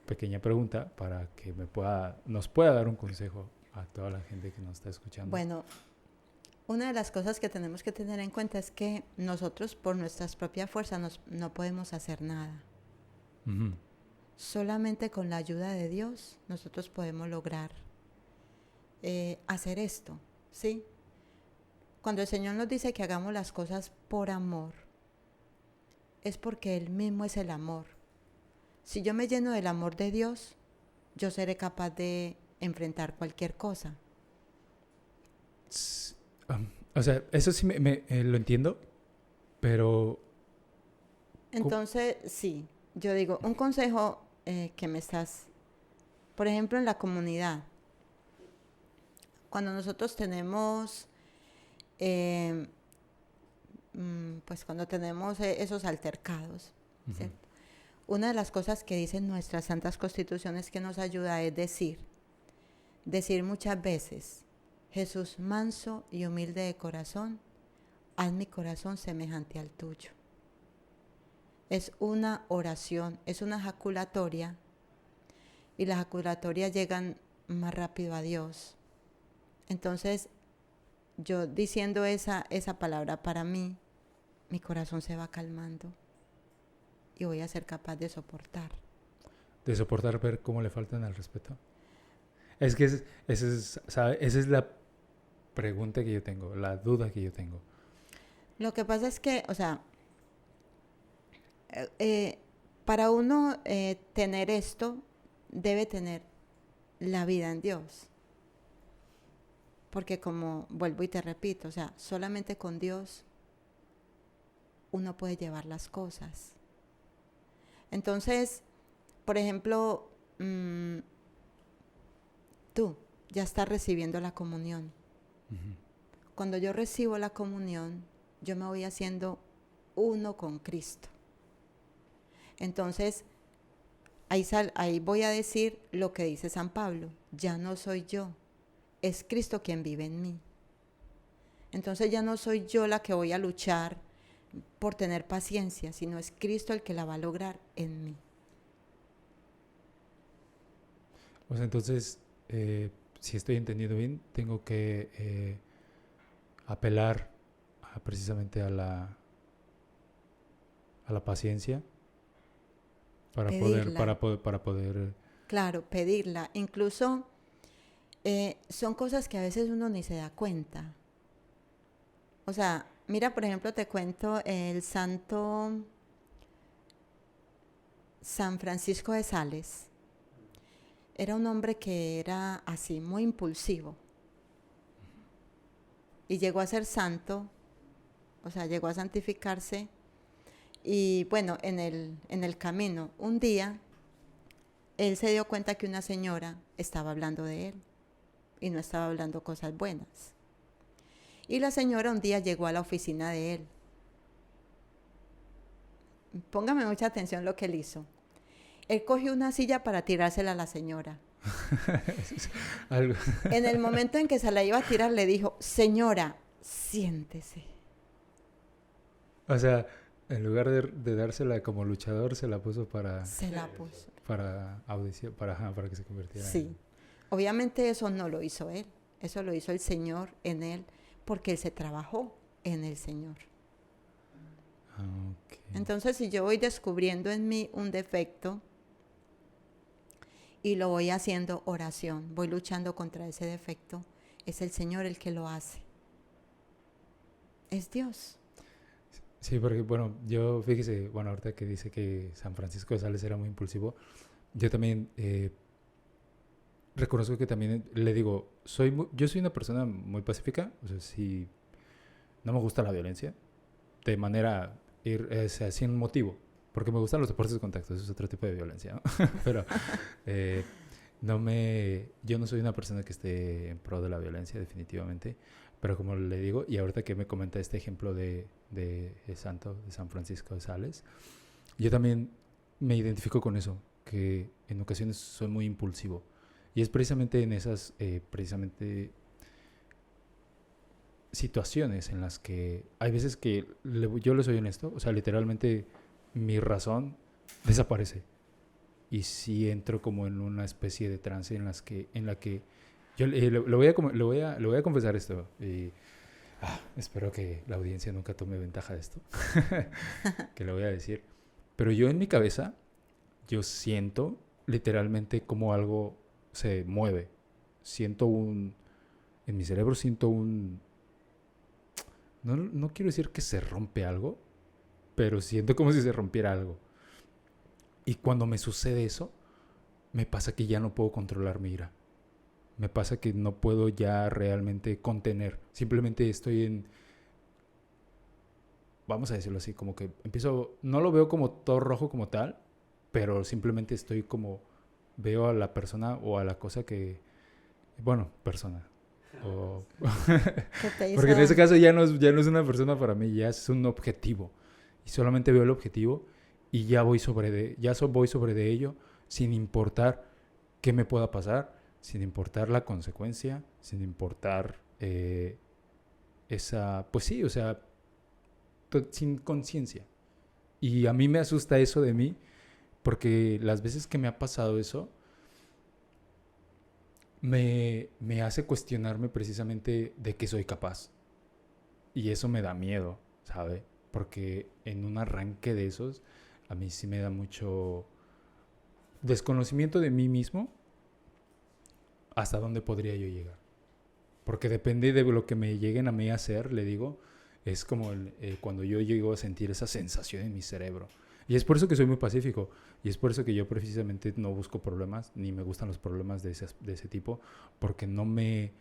pequeña pregunta para que nos pueda dar un consejo a toda la gente que nos está escuchando. Bueno, una de las cosas que tenemos que tener en cuenta es que nosotros por nuestras propias fuerzas no podemos hacer nada. Ujú. Solamente con la ayuda de Dios nosotros podemos lograr hacer esto, ¿sí? Cuando el Señor nos dice que hagamos las cosas por amor, es porque Él mismo es el amor. Si yo me lleno del amor de Dios, yo seré capaz de enfrentar cualquier cosa. O sea, eso sí lo entiendo, pero... Entonces, sí, yo digo, un consejo que me estás, por ejemplo, en la comunidad, cuando nosotros tenemos, eh, pues cuando tenemos esos altercados, Ujú. ¿cierto? Una de las cosas que dicen nuestras santas constituciones que nos ayuda es decir muchas veces, Jesús manso y humilde de corazón, haz mi corazón semejante al tuyo. Es una oración, es una ejaculatoria y las ejaculatorias llegan más rápido a Dios. Entonces, yo diciendo esa palabra para mí, mi corazón se va calmando y voy a ser capaz de soportar. De soportar ver cómo le faltan al respeto. Es que esa es la pregunta que yo tengo, la duda que yo tengo. Lo que pasa es que, o sea, para uno tener esto, debe tener la vida en Dios. Porque como vuelvo y te repito, o sea, solamente con Dios uno puede llevar las cosas. Entonces, por ejemplo, tú ya estás recibiendo la comunión. Uh-huh. Cuando yo recibo la comunión, yo me voy haciendo uno con Cristo. Entonces, ahí voy a decir lo que dice San Pablo: ya no soy yo, es Cristo quien vive en mí. Entonces ya no soy yo la que voy a luchar por tener paciencia, sino es Cristo el que la va a lograr en mí. O sea, entonces, si estoy entendiendo bien, tengo que apelar precisamente a la paciencia para poder Claro, pedirla. Incluso son cosas que a veces uno ni se da cuenta. O sea, mira, por ejemplo, te cuento el santo San Francisco de Sales. Era un hombre que era así, muy impulsivo. Y llegó a ser santo, o sea, llegó a santificarse. Y bueno, en el camino, un día, él se dio cuenta que una señora estaba hablando de él y no estaba hablando cosas buenas. Y la señora un día llegó a la oficina de él. Póngame mucha atención lo que él hizo. Él cogió una silla para tirársela a la señora. En el momento en que se la iba a tirar, le dijo: señora, siéntese. O sea, en lugar de dársela como luchador, se la puso para... Se la puso. Para audición, para que se convirtiera Sí. Obviamente eso no lo hizo él. Eso lo hizo el Señor en él, porque él se trabajó en el Señor. Okay. Entonces, si yo voy descubriendo en mí un defecto y lo voy haciendo oración, voy luchando contra ese defecto, es el Señor el que lo hace. Es Dios. Sí, porque, bueno, yo, fíjese, bueno, ahorita que dice que San Francisco de Sales era muy impulsivo, yo también reconozco que también le digo, yo soy una persona muy pacífica, o sea, si no me gusta la violencia, de manera, sin motivo, porque me gustan los deportes de contacto, eso es otro tipo de violencia, ¿no? Pero yo no soy una persona que esté en pro de la violencia, definitivamente, pero como le digo, y ahorita que me comenta este ejemplo de santo, de San Francisco de Sales, yo también me identifico con eso, que en ocasiones soy muy impulsivo. Y es precisamente en esas, situaciones en las que hay veces que yo le soy honesto, o sea, literalmente mi razón desaparece. Y sí entro como en una especie de trance en la que yo le voy a confesar esto. Y espero que la audiencia nunca tome ventaja de esto, que le voy a decir. Pero yo en mi cabeza, yo siento literalmente como algo se mueve. En mi cerebro siento no quiero decir que se rompe algo, pero siento como si se rompiera algo. Y cuando me sucede eso, me pasa que ya no puedo controlar mi ira. Me pasa que no puedo ya realmente contener. Simplemente estoy vamos a decirlo así, como que no lo veo como todo rojo como tal, pero simplemente estoy como, veo a la persona o a la cosa persona. Porque en ese caso ya no es una persona para mí, ya es un objetivo. Y solamente veo el objetivo y ya voy sobre de ello, sin importar qué me pueda pasar, sin importar la consecuencia, sin importar pues sí, o sea, sin conciencia. Y a mí me asusta eso de mí, porque las veces que me ha pasado eso, me hace cuestionarme precisamente de qué soy capaz. Y eso me da miedo, ¿sabe? porque en un arranque de esos, a mí sí me da mucho desconocimiento de mí mismo hasta dónde podría yo llegar. Porque depende de lo que me lleguen a mí a hacer, le digo, es como cuando yo llego a sentir esa sensación en mi cerebro. Y es por eso que soy muy pacífico. Y es por eso que yo precisamente no busco problemas, ni me gustan los problemas de ese tipo, porque no me...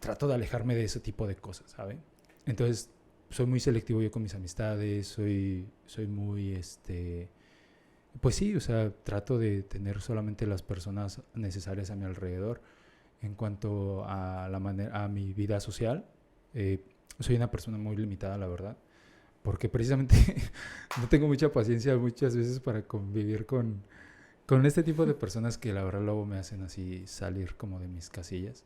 Trato de alejarme de ese tipo de cosas, ¿sabe? Entonces, soy muy selectivo yo con mis amistades, soy muy, pues sí, o sea, trato de tener solamente las personas necesarias a mi alrededor. En cuanto a a mi vida social, soy una persona muy limitada, la verdad, porque precisamente no tengo mucha paciencia muchas veces para convivir con este tipo de personas que la verdad luego me hacen así salir como de mis casillas.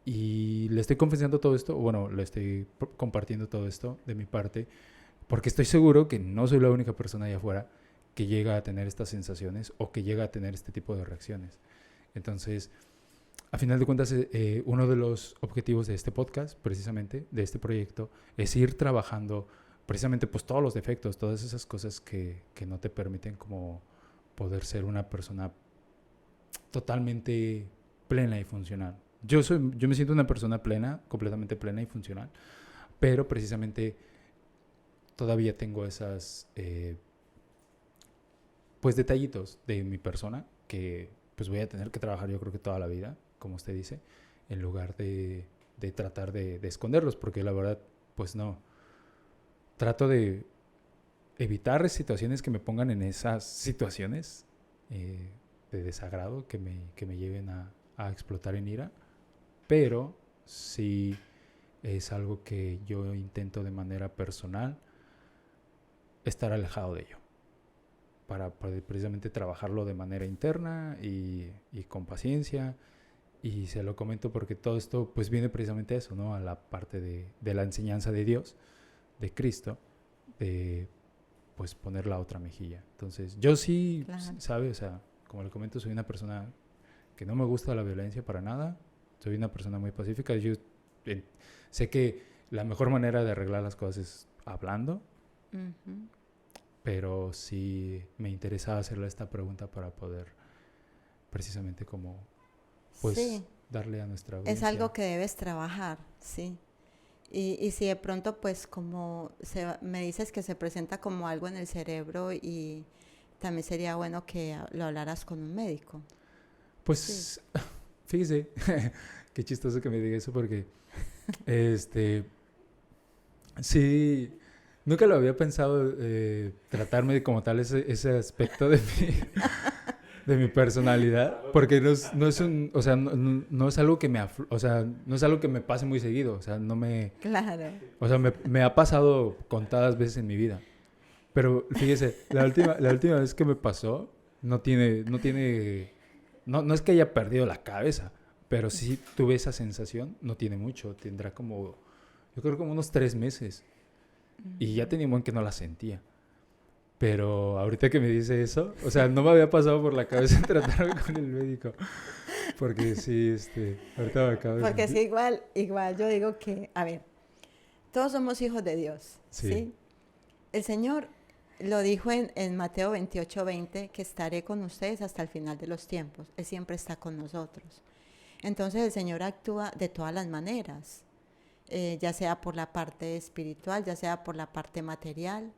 Y le estoy confesando todo esto, bueno, le estoy compartiendo todo esto de mi parte, porque estoy seguro que no soy la única persona allá afuera que llega a tener estas sensaciones o que llega a tener este tipo de reacciones. Entonces, a final de cuentas, uno de los objetivos de este podcast, precisamente, de este proyecto, es ir trabajando precisamente pues todos los defectos, todas esas cosas que no te permiten como poder ser una persona totalmente plena y funcional. Yo me siento una persona plena, completamente plena y funcional, pero precisamente todavía tengo esas pues detallitos de mi persona que pues voy a tener que trabajar yo creo que toda la vida, como usted dice, en lugar de tratar de esconderlos, porque la verdad pues no. Trato de evitar situaciones que me pongan en esas situaciones de desagrado que me lleven a explotar en ira, pero sí es algo que yo intento de manera personal estar alejado de ello para precisamente trabajarlo de manera interna y con paciencia. Y se lo comento porque todo esto pues viene precisamente a eso, ¿no? A la parte de la enseñanza de Dios, de Cristo, de pues poner la otra mejilla. Entonces yo sí, Claro. ¿sabe? O sea, como le comento, soy una persona que no me gusta la violencia para nada. Soy una persona muy pacífica. Yo sé que la mejor manera de arreglar las cosas es hablando, Ujú. pero sí me interesaba hacerle esta pregunta para poder precisamente como pues Sí, darle a nuestra es audiencia. algo que debes trabajar, sí. Y si de pronto, pues como me dices que se presenta como algo en el cerebro y también sería bueno que lo hablaras con un médico. Sí. Pues fíjese, qué chistoso que me diga eso porque sí, nunca lo había pensado tratarme de como tal ese aspecto de mi personalidad, porque no es un, o sea, no es algo que o sea, no es algo que me pase muy seguido, o sea, Claro. o sea, me ha pasado contadas veces en mi vida. Pero fíjese, la última vez que me pasó, no es que haya perdido la cabeza, pero sí tuve esa sensación, no tiene mucho, tendrá como, yo creo como unos 3 meses. Y ya tenía un buen que no la sentía. Pero ahorita que me dice eso, o sea, no me había pasado por la cabeza tratarme con el médico. Porque sí, ahorita me acabo de Porque sentir. sí, igual yo digo que, a ver, todos somos hijos de Dios, Sí, ¿sí? El Señor lo dijo en Mateo 28:20, que estaré con ustedes hasta el final de los tiempos. Él siempre está con nosotros. Entonces el Señor actúa de todas las maneras, ya sea por la parte espiritual, ya sea por la parte material.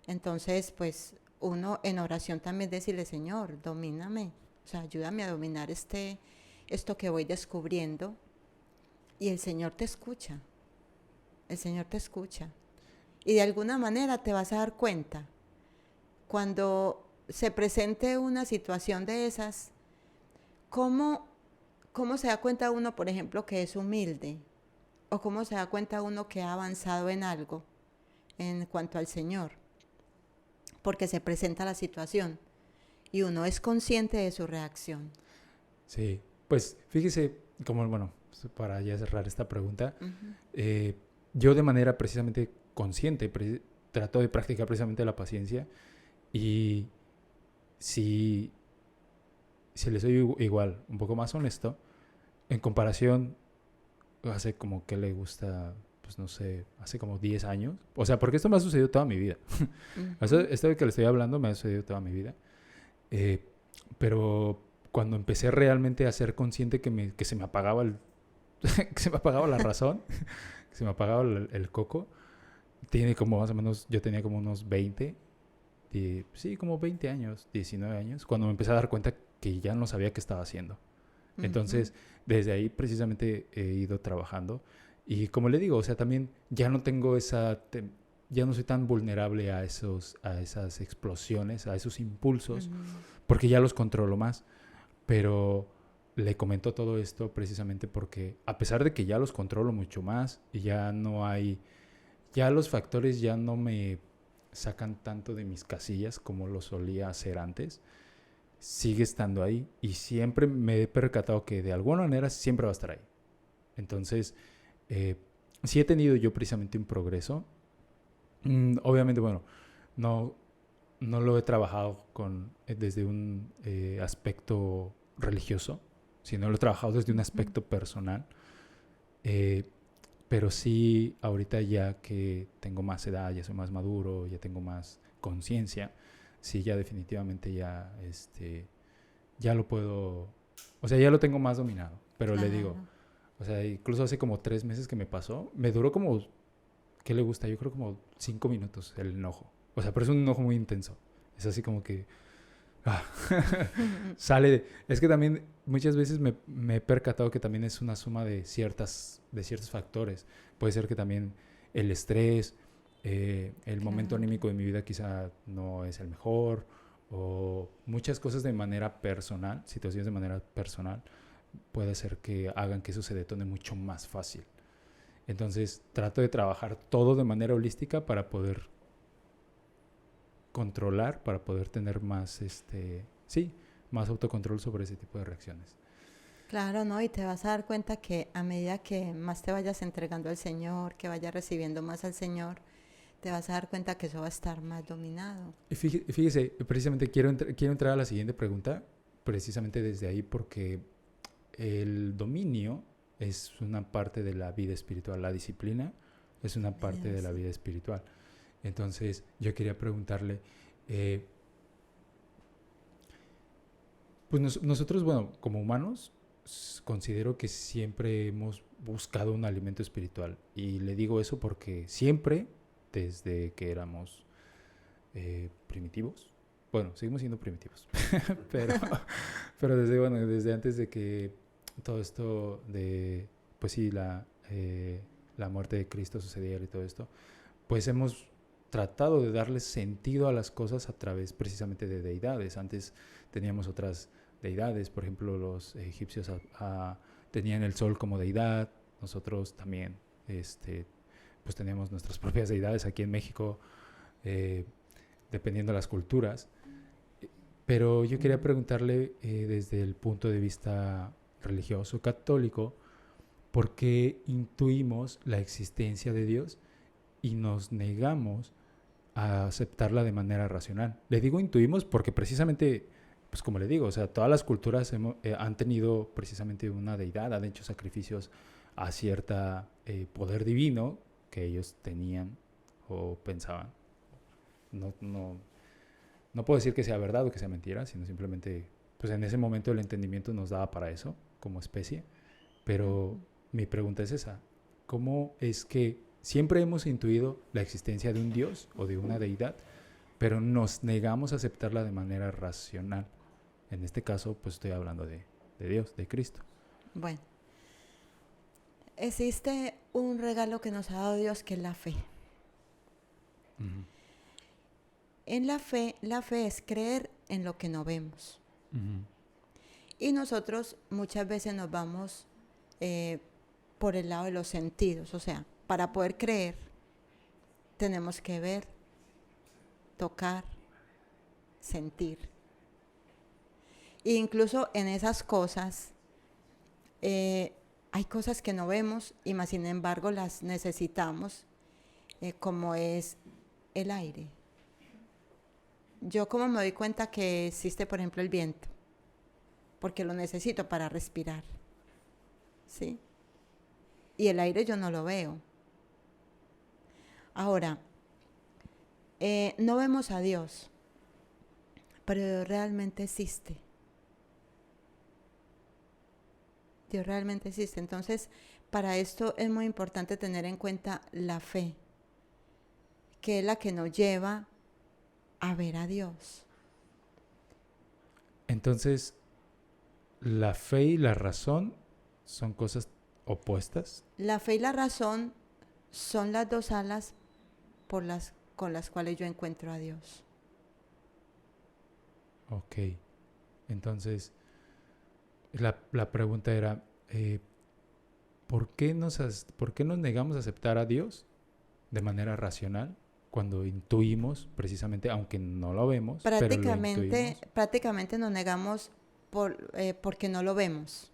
Entonces, pues uno en oración también decirle, Señor, domíname, o sea, ayúdame a dominar esto que voy descubriendo. Y el Señor te escucha, el Señor te escucha. Y de alguna manera te vas a dar cuenta cuando se presente una situación de esas, ¿cómo, cómo se da cuenta uno, por ejemplo, que es humilde? ¿O cómo se da cuenta uno que ha avanzado en algo en cuanto al Señor? Porque se presenta la situación y uno es consciente de su reacción. sí. Pues fíjese, como, bueno, para ya cerrar esta pregunta, Uh-huh. yo de manera precisamente consciente trato de practicar precisamente la paciencia y si, si le soy igual, un poco más honesto, en comparación, hace como que le gusta pues no sé, hace como 10 años. O sea, porque esto me ha sucedido toda mi vida. O sea, Ujú. esto de que le estoy hablando me ha sucedido toda mi vida. Eh, pero cuando empecé realmente a ser consciente que se me apagaba que se me apagaba la razón, que se me apagaba el coco, tiene como más o menos, yo tenía como unos 20, sí, como 20 años, 19 años, cuando me empecé a dar cuenta que ya no sabía qué estaba haciendo. Ujú. Entonces, desde ahí precisamente he ido trabajando. Y como le digo, o sea, también ya no tengo ya no soy tan vulnerable a esas explosiones, a esos impulsos, Ujú. porque ya los controlo más. Pero le comento todo esto precisamente porque a pesar de que ya los controlo mucho más y ya no hay, ya los factores ya no me sacan tanto de mis casillas como lo solía hacer antes, sigue estando ahí y siempre me he percatado que de alguna manera siempre va a estar ahí. Entonces, eh, sí he tenido yo precisamente un progreso. Obviamente, bueno, no, no lo he trabajado desde un aspecto religioso, sino lo he trabajado desde un Ujú. aspecto personal. Eh, pero sí, ahorita ya que tengo más edad, ya soy más maduro, ya tengo más conciencia, sí, ya definitivamente ya lo puedo, o sea, ya lo tengo más dominado. Pero le digo, Claro. o sea, incluso hace como 3 meses que me pasó, me duró como, ¿qué le gusta? Yo creo como 5 minutos el enojo. O sea, pero es un enojo muy intenso. Es así como que ah, es que también muchas veces me he percatado que también es una suma de ciertos factores. Puede ser que también el estrés, el momento Claro. anímico de mi vida quizá no es el mejor, o muchas cosas de manera personal, situaciones de manera personal, puede ser que hagan que eso se detone mucho más fácil. Entonces trato de trabajar todo de manera holística para poder controlar, para poder tener más, sí, más autocontrol sobre ese tipo de reacciones. Claro, ¿no? Y te vas a dar cuenta que a medida que más te vayas entregando al Señor, que vayas recibiendo más al Señor, te vas a dar cuenta que eso va a estar más dominado. Y fíjese, precisamente quiero entrar a la siguiente pregunta, precisamente desde ahí, porque el dominio es una parte de la vida espiritual, la disciplina es una parte de la Sí. vida espiritual. Entonces, yo quería preguntarle, eh, pues nosotros, bueno, como humanos, considero que siempre hemos buscado un alimento espiritual. Y le digo eso porque siempre, desde que éramos primitivos, bueno, seguimos siendo primitivos, pero, pero desde antes de que todo esto de, pues sí, la muerte de Cristo sucediera y todo esto, pues hemos tratado de darle sentido a las cosas a través precisamente de deidades. Antes teníamos otras deidades, por ejemplo, los egipcios tenían el sol como deidad, nosotros también, pues teníamos nuestras propias deidades aquí en México, eh, dependiendo de las culturas. Pero yo quería preguntarle desde el punto de vista religioso católico, ¿por qué intuimos la existencia de Dios y nos negamos a aceptarla de manera racional? Le digo intuimos porque precisamente, pues como le digo, o sea, todas las culturas han tenido precisamente una deidad, han hecho sacrificios a cierta poder divino que ellos tenían o pensaban. No, no, no puedo decir que sea verdad o que sea mentira, sino simplemente, pues en ese momento el entendimiento nos daba para eso como especie. Pero Ujú. mi pregunta es esa, ¿cómo es que siempre hemos intuido la existencia de un Dios o de una deidad, pero nos negamos a aceptarla de manera racional? En este caso, pues estoy hablando de Dios, de Cristo. Bueno, existe un regalo que nos ha dado Dios que es la fe. Ujú, En la fe es creer en lo que no vemos. ujú, Y nosotros muchas veces nos vamos eh, por el lado de los sentidos. O sea, para poder creer tenemos que ver, tocar, sentir. E incluso en esas cosas eh, hay cosas que no vemos y más sin embargo las necesitamos, como es el aire. Yo como me doy cuenta que existe, por ejemplo, el viento, porque lo necesito para respirar, ¿sí? Y el aire yo no lo veo, Ahora, no vemos a Dios, pero Dios realmente existe. Dios realmente existe. Entonces, para esto es muy importante tener en cuenta la fe, que es la que nos lleva a ver a Dios. Entonces, ¿la fe y la razón son cosas opuestas? La fe y la razón son las dos alas con las cuales yo encuentro a Dios. Ok. Entonces, la pregunta era, ¿por qué nos negamos a aceptar a Dios de manera racional cuando intuimos, precisamente, aunque no lo vemos, pero lo intuimos? Prácticamente nos negamos porque no lo vemos.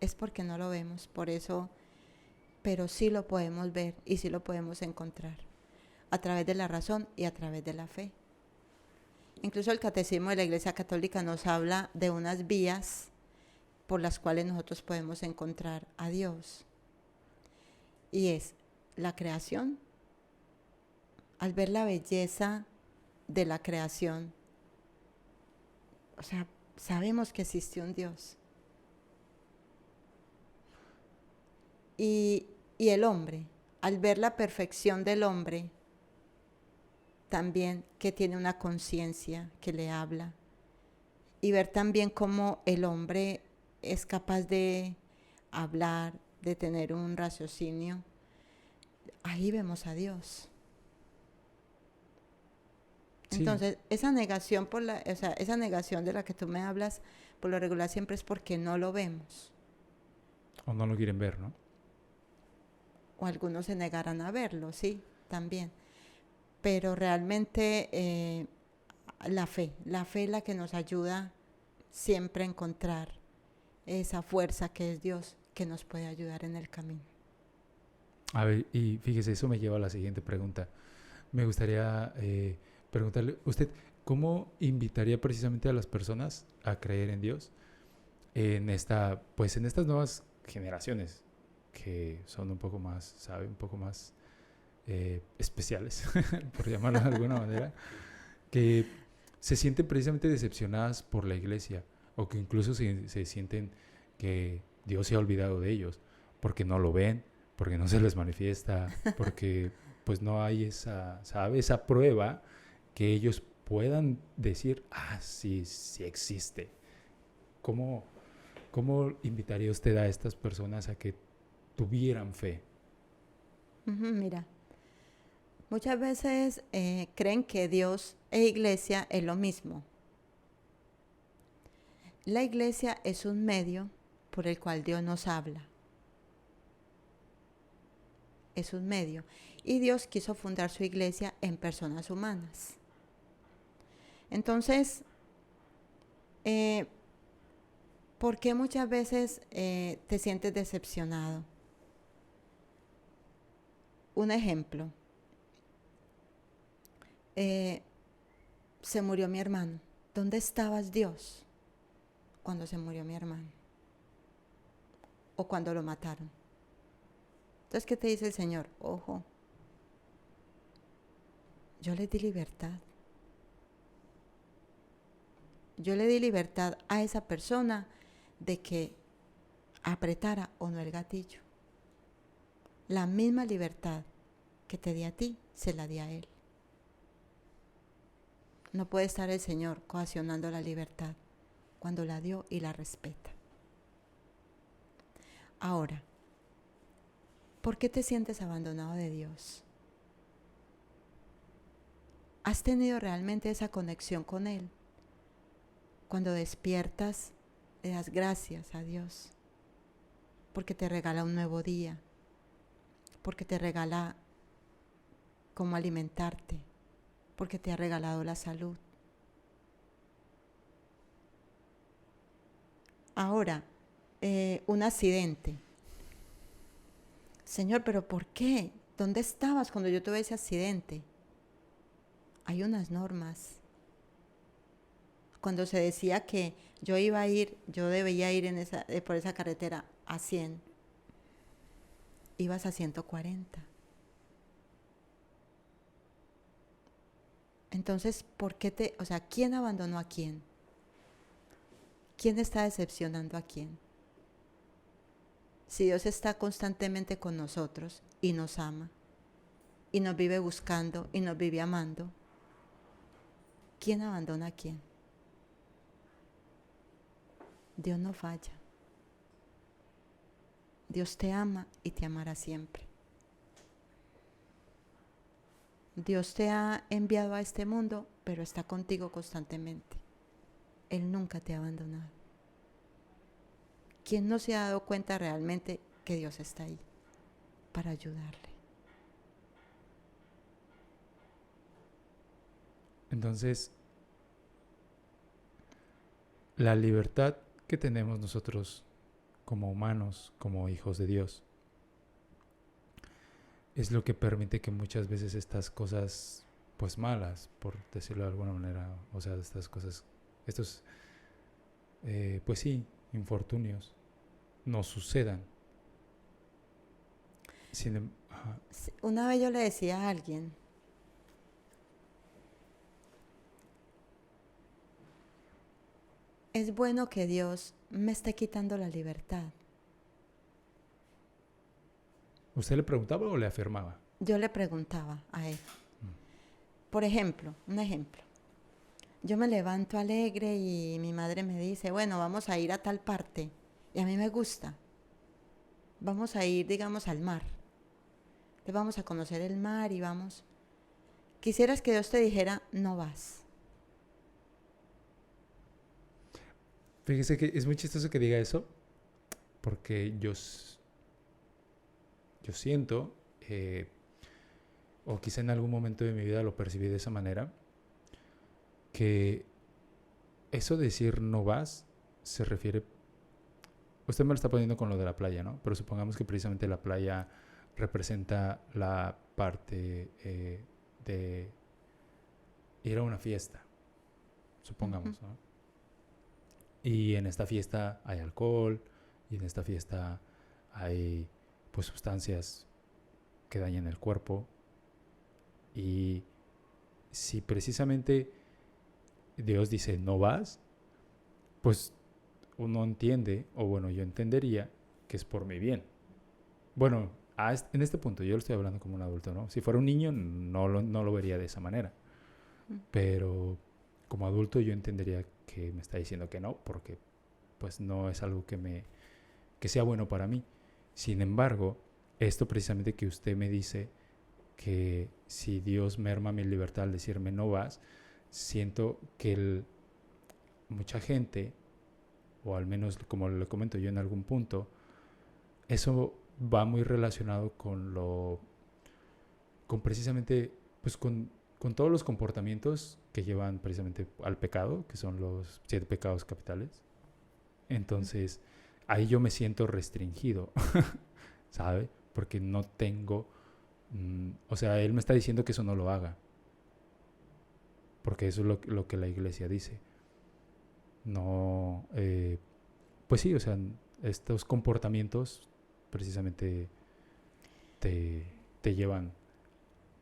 Es porque no lo vemos, por eso, pero sí lo podemos ver y sí lo podemos encontrar a través de la razón y a través de la fe. Incluso el Catecismo de la Iglesia Católica nos habla de unas vías por las cuales nosotros podemos encontrar a Dios. Y es la creación. Al ver la belleza de la creación, o sea, sabemos que existe un Dios. Y el hombre, al ver la perfección del hombre, también que tiene una conciencia que le habla, y ver también cómo el hombre es capaz de hablar, de tener un raciocinio, ahí vemos a Dios. Sí. Entonces, esa negación esa negación de la que tú me hablas, por lo regular siempre es porque no lo vemos. O no lo quieren ver, ¿no? O algunos se negarán a verlo, sí, también. Pero realmente la fe es la que nos ayuda siempre a encontrar esa fuerza que es Dios, que nos puede ayudar en el camino. A ver, y fíjese, eso me lleva a la siguiente pregunta. Me gustaría preguntarle, ¿usted cómo invitaría precisamente a las personas a creer en Dios en estas nuevas generaciones que son un poco más, ¿sabe? Un poco más especiales, por llamarlo de alguna manera, que se sienten precisamente decepcionadas por la iglesia o que incluso se sienten que Dios se ha olvidado de ellos porque no lo ven, porque no se les manifiesta, porque pues no hay esa prueba que ellos puedan decir, sí, sí existe. ¿Cómo invitaría usted a estas personas a que tuvieran fe? Mira, muchas veces creen que Dios e iglesia es lo mismo. La iglesia es un medio por el cual Dios nos habla. Es un medio. Y Dios quiso fundar su iglesia en personas humanas. Entonces, ¿por qué muchas veces te sientes decepcionado? Un ejemplo. Se murió mi hermano. ¿Dónde estabas, Dios, cuando se murió mi hermano? O cuando lo mataron. Entonces, ¿qué te dice el Señor? Ojo, yo le di libertad. Yo le di libertad a esa persona de que apretara o no el gatillo. La misma libertad que te di a ti, se la di a él. No puede estar el Señor coaccionando la libertad cuando la dio y la respeta. Ahora, ¿por qué te sientes abandonado de Dios? ¿Has tenido realmente esa conexión con Él? Cuando despiertas, le das gracias a Dios porque te regala un nuevo día, porque te regala cómo alimentarte, porque te ha regalado la salud. Ahora, un accidente. Señor, ¿pero por qué? ¿Dónde estabas cuando yo tuve ese accidente? Hay unas normas. Cuando se decía que yo debía ir por esa carretera a 100, ibas a 140. Entonces, o sea, ¿quién abandonó a quién? ¿Quién está decepcionando a quién? Si Dios está constantemente con nosotros y nos ama, y nos vive buscando y nos vive amando, ¿quién abandona a quién? Dios no falla. Dios te ama y te amará siempre. Dios te ha enviado a este mundo, pero está contigo constantemente. Él nunca te ha abandonado. ¿Quién no se ha dado cuenta realmente que Dios está ahí para ayudarle? Entonces, la libertad que tenemos nosotros como humanos, como hijos de Dios, es lo que permite que muchas veces estas cosas, pues malas, por decirlo de alguna manera, o sea, estas cosas, estos, pues sí, infortunios, nos sucedan. Una vez yo le decía a alguien, es bueno que Dios me esté quitando la libertad. ¿Usted le preguntaba o le afirmaba? Yo le preguntaba a él. Por ejemplo, un ejemplo. Yo me levanto alegre y mi madre me dice, bueno, vamos a ir a tal parte. Y a mí me gusta. Vamos a ir, digamos, al mar. Entonces vamos a conocer el mar y vamos. Quisieras que Dios te dijera, no vas. Fíjese que es muy chistoso que diga eso, porque yo siento, o quizá en algún momento de mi vida lo percibí de esa manera, que eso de decir no vas se refiere, usted me lo está poniendo con lo de la playa, ¿no? Pero supongamos que precisamente la playa representa la parte de ir a una fiesta, supongamos, ¿no? Y en esta fiesta hay alcohol, y en esta fiesta hay pues sustancias que dañan el cuerpo. Y si precisamente Dios dice no vas, pues uno entiende, o bueno, yo entendería que es por mi bien. Bueno, en este punto yo lo estoy hablando como un adulto, ¿no? Si fuera un niño no lo vería de esa manera. Pero como adulto yo entendería que me está diciendo que no, porque pues no es algo que sea bueno para mí. Sin embargo, esto precisamente que usted me dice, que si Dios merma mi libertad al decirme no vas, siento que mucha gente, o al menos como le comento yo en algún punto, eso va muy relacionado con precisamente, pues con todos los comportamientos que llevan precisamente al pecado, que son los 7 pecados capitales. Entonces, ahí yo me siento restringido, ¿sabe? Porque no tengo, o sea, Él me está diciendo que eso no lo haga. Porque eso es lo que la iglesia dice. No, pues sí, o sea, estos comportamientos precisamente te llevan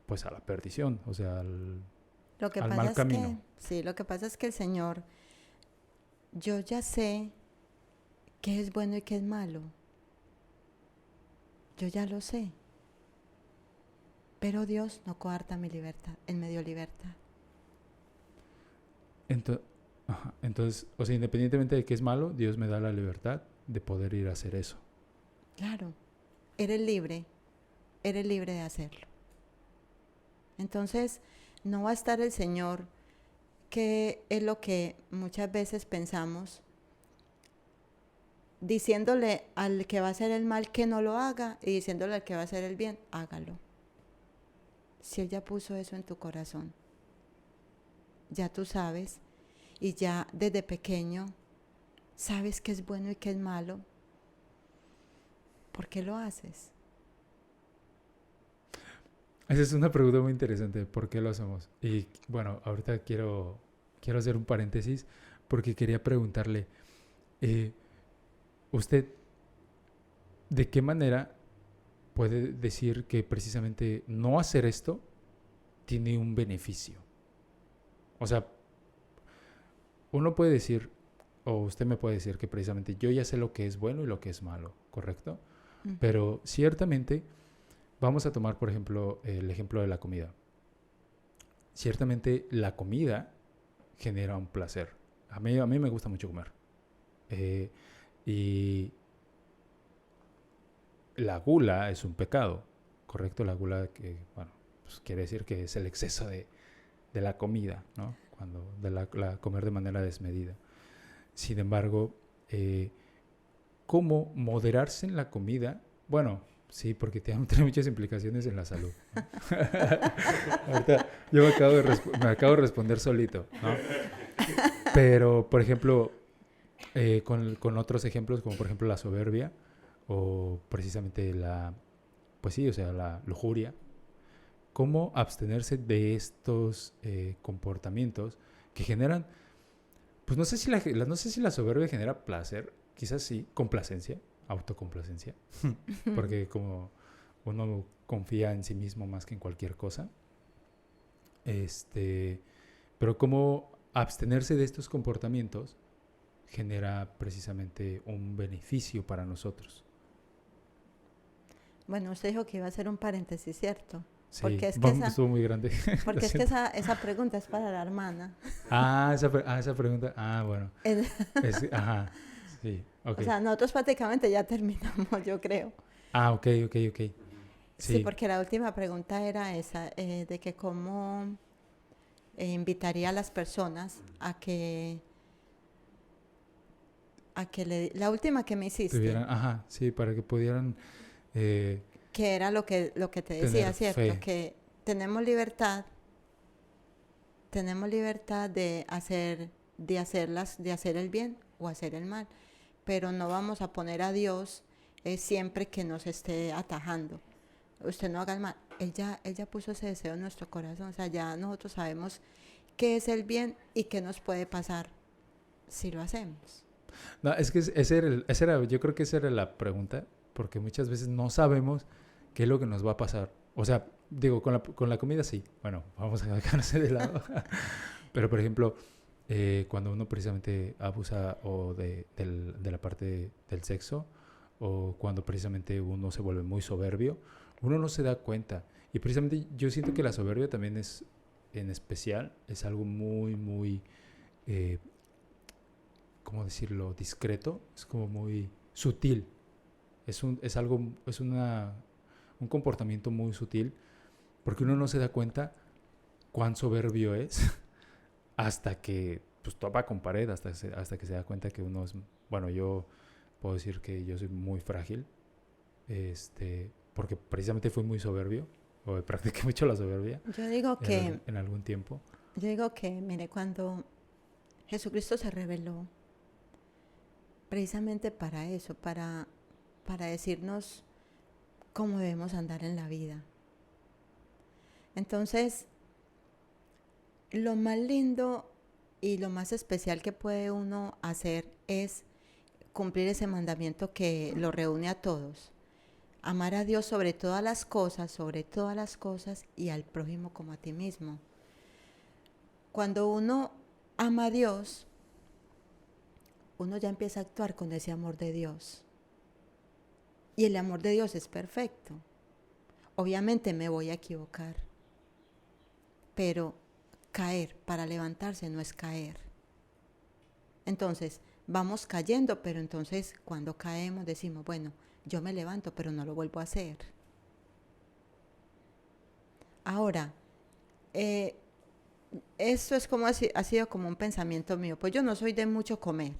pues a la perdición, o sea, al mal camino. Sí, lo que pasa es que el Señor, yo ya sé qué es bueno y qué es malo. Yo ya lo sé. Pero Dios no coarta mi libertad, Él me dio libertad. Entonces, o sea, independientemente de que es malo, Dios me da la libertad de poder ir a hacer eso. Claro, eres libre de hacerlo. Entonces, no va a estar el Señor, que es lo que muchas veces pensamos, diciéndole al que va a hacer el mal que no lo haga y diciéndole al que va a hacer el bien, hágalo. Si Él ya puso eso en tu corazón, ya tú sabes, y ya desde pequeño sabes qué es bueno y qué es malo, ¿por qué lo haces? Esa es una pregunta muy interesante, ¿por qué lo hacemos? Y bueno, ahorita quiero hacer un paréntesis porque quería preguntarle, ¿usted de qué manera puede decir que precisamente no hacer esto tiene un beneficio? O sea, uno puede decir, o usted me puede decir que precisamente yo ya sé lo que es bueno y lo que es malo, ¿correcto? Pero ciertamente, vamos a tomar, por ejemplo, el ejemplo de la comida. Ciertamente la comida genera un placer. A mí me gusta mucho comer. Y la gula es un pecado, ¿correcto? La gula, que, bueno, pues quiere decir que es el exceso de la comida, ¿no? Cuando comer de manera desmedida. Sin embargo, ¿cómo moderarse en la comida? Bueno, sí, porque tiene muchas implicaciones en la salud, ¿no? Ahorita yo me acabo de responder solito, ¿no? Pero, por ejemplo, con otros ejemplos, como por ejemplo la soberbia, o precisamente pues sí, o sea, la lujuria, ¿cómo abstenerse de estos comportamientos que generan, pues no sé si no sé si la soberbia genera placer, quizás sí, complacencia, autocomplacencia, porque como uno confía en sí mismo más que en cualquier cosa, pero cómo abstenerse de estos comportamientos genera precisamente un beneficio para nosotros. Bueno, usted dijo que iba a hacer un paréntesis, ¿cierto? Sí, Porque es que estuvo muy grande. porque es que esa pregunta es para la hermana. Esa pregunta. Bueno. Ajá, sí, ok. O sea, nosotros prácticamente ya terminamos, yo creo. Ok. Sí, Sí, porque la última pregunta era esa, de que cómo invitaría a las personas la última que me hiciste, ajá, sí, para que pudieran eh, que era lo que te decía, tener ¿cierto? fe. Que tenemos libertad de hacer el bien o hacer el mal, pero no vamos a poner a Dios siempre que nos esté atajando. Usted no haga el mal. Él ya puso ese deseo en nuestro corazón. O sea, ya nosotros sabemos qué es el bien y qué nos puede pasar si lo hacemos. No, es que yo creo que esa era la pregunta, porque muchas veces no sabemos qué es lo que nos va a pasar. O sea, digo, con la comida sí. Bueno, vamos a dejarse de lado. Pero, por ejemplo, cuando uno precisamente abusa de la parte del sexo, o cuando precisamente uno se vuelve muy soberbio, uno no se da cuenta. Y precisamente yo siento que la soberbia también en especial, es algo muy, muy, ¿cómo decirlo? Discreto, es como muy sutil. Un comportamiento muy sutil, porque uno no se da cuenta cuán soberbio es hasta que pues topa con pared, hasta que se da cuenta que uno es, bueno, yo puedo decir que yo soy muy frágil, porque precisamente fui muy soberbio, o practiqué mucho la soberbia Yo digo que, en algún tiempo. mire, cuando Jesucristo se reveló, precisamente para eso, para decirnos cómo debemos andar en la vida. Entonces, lo más lindo y lo más especial que puede uno hacer es cumplir ese mandamiento que lo reúne a todos. Amar a Dios sobre todas las cosas, y al prójimo como a ti mismo. Cuando uno ama a Dios, uno ya empieza a actuar con ese amor de Dios. Y el amor de Dios es perfecto. Obviamente me voy a equivocar, pero caer para levantarse no es caer. Entonces, vamos cayendo, pero entonces cuando caemos decimos, bueno, yo me levanto, pero no lo vuelvo a hacer. Ahora, esto es como ha sido como un pensamiento mío. Pues yo no soy de mucho comer,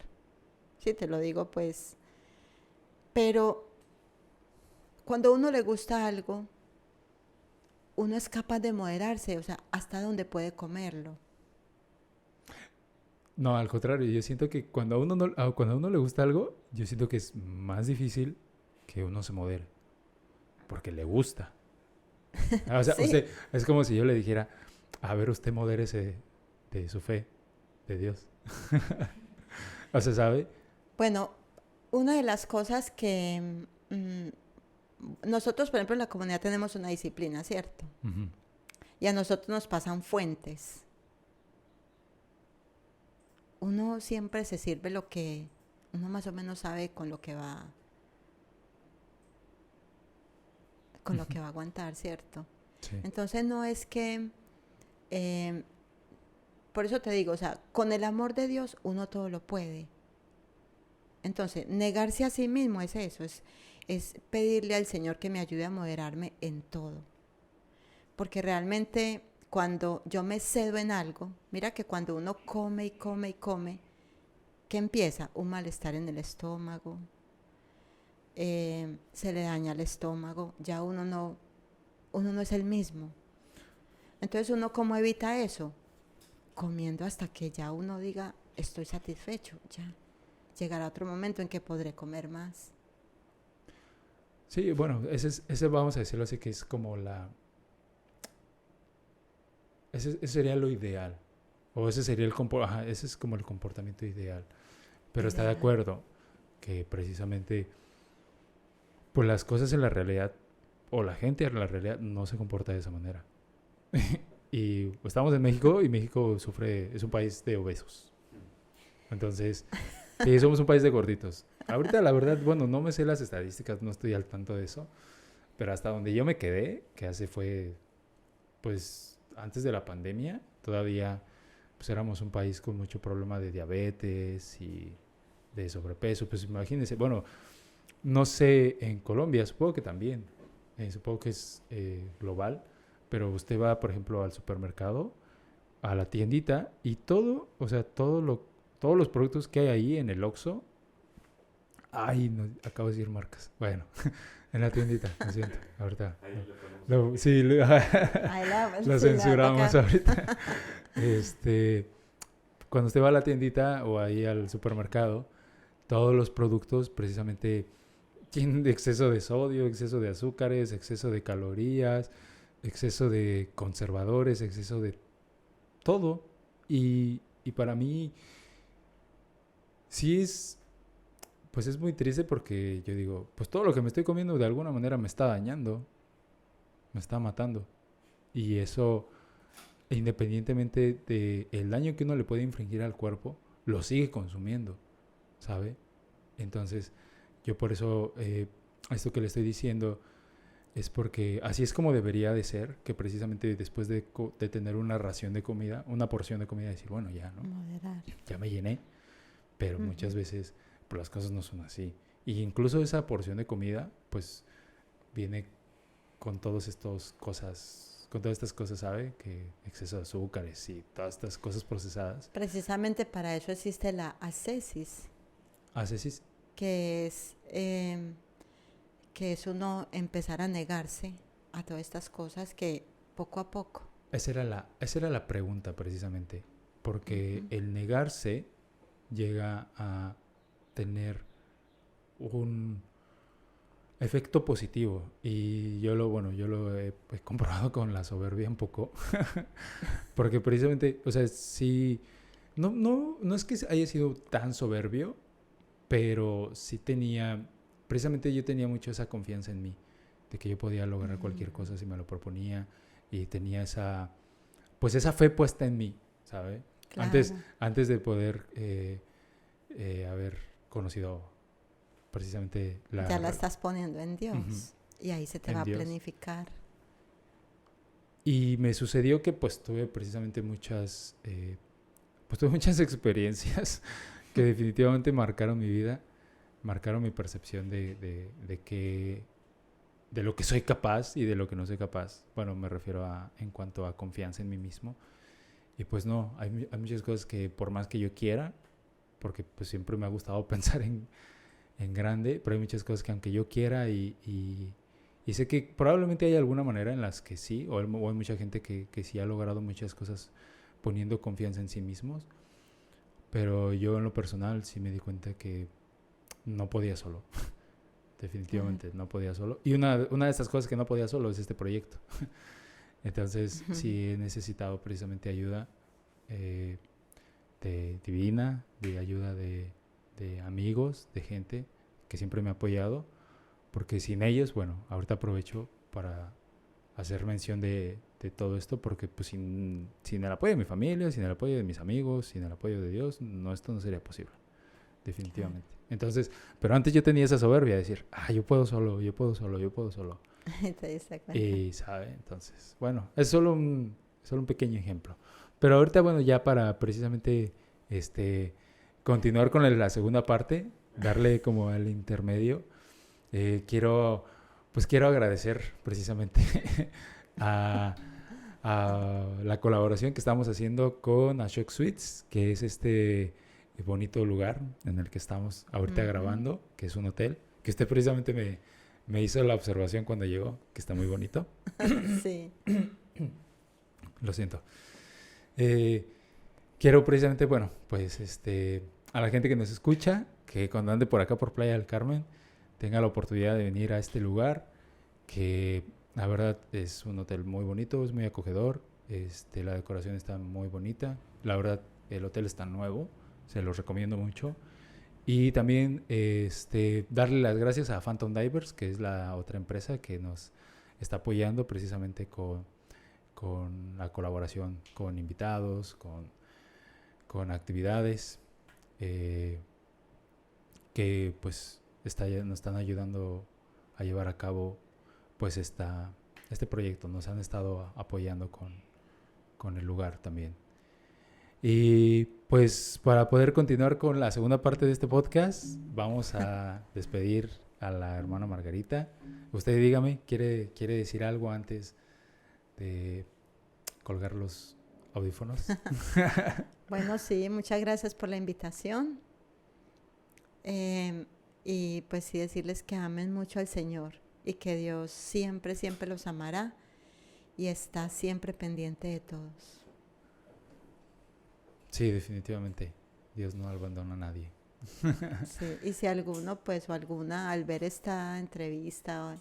sí, te lo digo pues. Pero cuando a uno le gusta algo, uno es capaz de moderarse, o sea, hasta donde puede comerlo. No, al contrario, yo siento que cuando a uno le gusta algo, yo siento que es más difícil que uno se modere, porque le gusta. O sea, Sí. es como si yo le dijera, a ver, usted modérese de su fe, de Dios. O sea, ¿sabe? Bueno, una de las cosas que nosotros, por ejemplo, en la comunidad tenemos una disciplina, ¿cierto? Uh-huh. Y a nosotros nos pasan fuentes. uno siempre se sirve lo que uno más o menos sabe con lo que va a aguantar, ¿cierto? Sí. Entonces no es que, eh, por eso te digo, o sea, con el amor de Dios uno todo lo puede. Entonces, negarse a sí mismo es eso, es pedirle al Señor que me ayude a moderarme en todo. Porque realmente cuando yo me cedo en algo, mira que cuando uno come y come y come, ¿qué empieza? Un malestar en el estómago, se le daña el estómago, ya uno no es el mismo. Entonces uno ¿cómo evita eso? Comiendo hasta que ya uno diga, estoy satisfecho, ya. Llegará otro momento en que podré comer más. Sí, bueno, ese vamos a decirlo así, que es como ese sería lo ideal. O ese sería ese es como el comportamiento ideal. Pero está de acuerdo que precisamente pues las cosas en la realidad, o la gente en la realidad, no se comporta de esa manera. Y estamos en México y México es un país de obesos. Entonces, sí, somos un país de gorditos. Ahorita, la verdad, bueno, no me sé las estadísticas, no estoy al tanto de eso, pero hasta donde yo me quedé, pues, antes de la pandemia, todavía, pues, éramos un país con mucho problema de diabetes y de sobrepeso. Pues, imagínense, bueno, no sé, en Colombia, supongo que también, supongo que es global, pero usted va, por ejemplo, al supermercado, a la tiendita, y todo, o sea, todos los productos que hay ahí en el Oxxo. Ay, no, acabo de decir marcas. Bueno, en la tiendita, lo siento. Ahorita. Sí, lo censuramos ahorita. Cuando usted va a la tiendita o ahí al supermercado, todos los productos precisamente tienen exceso de sodio, exceso de azúcares, exceso de calorías, exceso de conservadores, exceso de todo. Y para mí sí pues es muy triste porque yo digo, pues todo lo que me estoy comiendo de alguna manera me está dañando, me está matando. Y eso, independientemente del daño que uno le puede infligir al cuerpo, lo sigue consumiendo, ¿sabe? Entonces, yo por eso, esto que le estoy diciendo es porque así es como debería de ser, que precisamente después de tener una ración de comida, una porción de comida, decir, bueno, ya, ¿no? Moderar. Ya me llené, pero muchas veces pues, las cosas no son así. Y incluso esa porción de comida, pues, viene con todas estas cosas, ¿sabe? Que exceso de azúcares y todas estas cosas procesadas. Precisamente para eso existe la ascesis. ¿Ascesis? Que es uno empezar a negarse a todas estas cosas que poco a poco. Esa era la pregunta precisamente, porque el negarse llega a tener un efecto positivo y yo lo he comprobado con la soberbia un poco, porque precisamente, o sea, sí, no es que haya sido tan soberbio, pero sí precisamente yo tenía mucho esa confianza en mí, de que yo podía lograr cualquier cosa si me lo proponía, y tenía esa fe puesta en mí, ¿sabe? Claro. Antes de poder haber conocido precisamente ya la estás poniendo en Dios y ahí se te va a planificar. Y me sucedió que pues tuve precisamente muchas experiencias que definitivamente marcaron mi vida, marcaron mi percepción de lo que soy capaz y de lo que no soy capaz. Bueno, me refiero en cuanto a confianza en mí mismo. Y pues no, hay muchas cosas que por más que yo quiera, porque pues siempre me ha gustado pensar en grande, pero hay muchas cosas que aunque yo quiera y sé que probablemente hay alguna manera en las que sí, o hay mucha gente que sí ha logrado muchas cosas poniendo confianza en sí mismos, pero yo en lo personal sí me di cuenta que no podía solo. Definitivamente no podía solo. Y una de estas cosas que no podía solo es este proyecto. Entonces sí he necesitado precisamente ayuda divina, de ayuda de amigos, de gente que siempre me ha apoyado, porque sin ellos, bueno, ahorita aprovecho para hacer mención de todo esto, porque pues sin el apoyo de mi familia, sin el apoyo de mis amigos, sin el apoyo de Dios, esto no sería posible, definitivamente. Claro. Entonces, pero antes yo tenía esa soberbia de decir, yo puedo solo, yo puedo solo, yo puedo solo. Te diste cuenta. Y, ¿sabe? Entonces, bueno, es solo un pequeño ejemplo. Pero ahorita, bueno, ya para precisamente continuar con la segunda parte, darle como al intermedio, quiero agradecer precisamente a la colaboración que estamos haciendo con Ashok Suites, que es este bonito lugar en el que estamos ahorita grabando, que es un hotel, que usted precisamente me hizo la observación cuando llegó, que está muy bonito. Sí. Lo siento. Quiero precisamente, bueno, pues a la gente que nos escucha, que cuando ande por acá por Playa del Carmen, tenga la oportunidad de venir a este lugar, que la verdad es un hotel muy bonito, es muy acogedor, la decoración está muy bonita, la verdad el hotel está nuevo, se los recomiendo mucho. Y también darle las gracias a Phantom Divers, que es la otra empresa que nos está apoyando precisamente con la colaboración con invitados, con actividades que pues nos están ayudando a llevar a cabo pues este proyecto. Nos han estado apoyando con el lugar también. Y pues para poder continuar con la segunda parte de este podcast, vamos a despedir a la hermana Margarita. Usted dígame, ¿quiere decir algo antes de colgar los audífonos? Bueno, sí, muchas gracias por la invitación. Y pues sí, decirles que amen mucho al Señor y que Dios siempre, siempre los amará y está siempre pendiente de todos. Sí, definitivamente. Dios no abandona a nadie. Sí, y si alguno, pues, o alguna, al ver esta entrevista,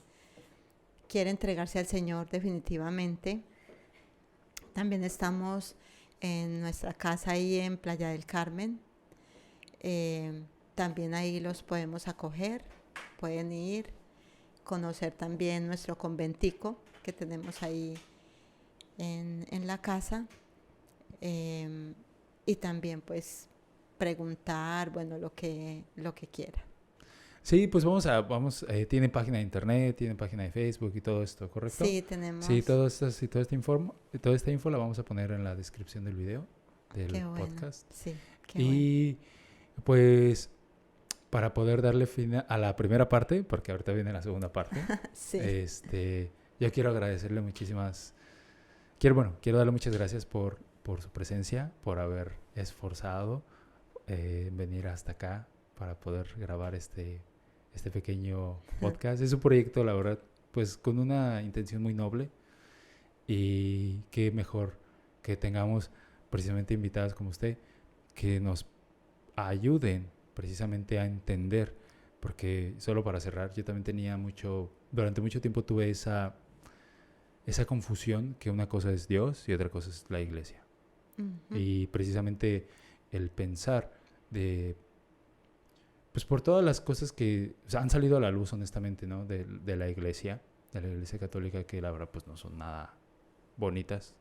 quiere entregarse al Señor definitivamente, también estamos en nuestra casa ahí en Playa del Carmen. También ahí los podemos acoger, pueden ir, conocer también nuestro conventico que tenemos ahí en la casa. Y también pues preguntar, bueno, lo que quiera. Sí, pues tienen página de internet, tienen página de Facebook y todo esto, ¿correcto? Sí, tenemos. Sí, toda esta info la vamos a poner en la descripción del video, del podcast. Sí, y pues para poder darle fin a la primera parte, porque ahorita viene la segunda parte, sí. Yo quiero agradecerle quiero darle muchas gracias por su presencia, por haber esforzado venir hasta acá para poder grabar este pequeño podcast. Es un proyecto, la verdad, pues con una intención muy noble, y qué mejor que tengamos precisamente invitadas como usted que nos ayuden precisamente a entender, porque solo para cerrar, yo también durante mucho tiempo tuve esa confusión, que una cosa es Dios y otra cosa es la iglesia. Y precisamente el pensar pues por todas las cosas que han salido a la luz, honestamente, ¿no? de la iglesia católica, que la verdad pues no son nada bonitas.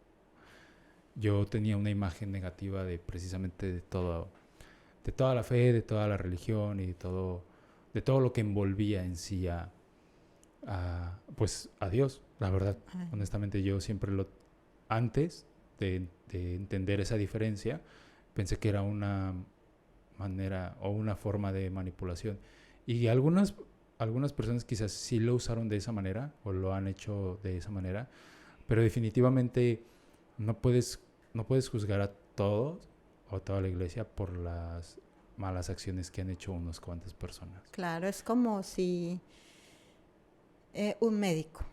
Yo tenía una imagen negativa precisamente de toda la fe, de toda la religión y de todo lo que envolvía en sí a Dios, la verdad. Honestamente, yo siempre antes de entender esa diferencia, pensé que era una manera o una forma de manipulación. Y algunas personas quizás sí lo usaron de esa manera o lo han hecho de esa manera, pero definitivamente no puedes juzgar a todos o a toda la iglesia por las malas acciones que han hecho unas cuantas personas. Claro, es como si un médico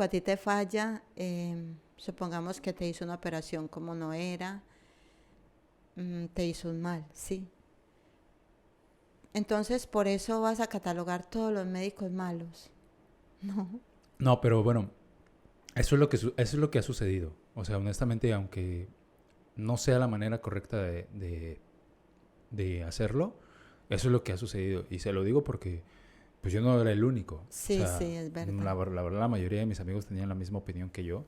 a ti te falla, supongamos que te hizo una operación como no era, te hizo un mal, sí. Entonces, por eso vas a catalogar todos los médicos malos. No, pero bueno, eso es lo que ha sucedido. O sea, honestamente, aunque no sea la manera correcta de hacerlo, eso es lo que ha sucedido. Y se lo digo porque pues yo no era el único. Sí, o sea, sí, es verdad. La verdad, la mayoría de mis amigos tenían la misma opinión que yo.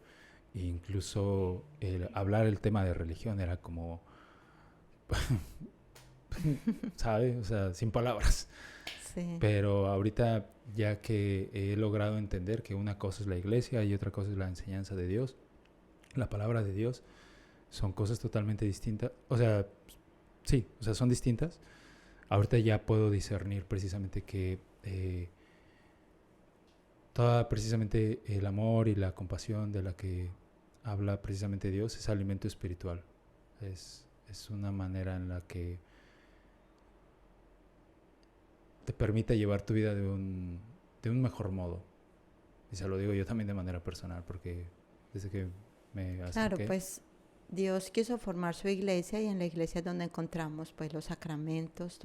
E incluso hablar el tema de religión era como, ¿sabes? O sea, sin palabras. Sí, Pero ahorita ya que he logrado entender que una cosa es la iglesia y otra cosa es la enseñanza de Dios, la palabra de Dios, son cosas totalmente distintas. O sea, sí, o sea, son distintas. Ahorita ya puedo discernir precisamente que toda precisamente el amor y la compasión de la que habla precisamente Dios es alimento espiritual. Es una manera en la que te permite llevar tu vida de un mejor modo. Y se lo digo yo también de manera personal, porque desde que me acerqué... claro, pues Dios quiso formar su iglesia y en la iglesia es donde encontramos pues los sacramentos,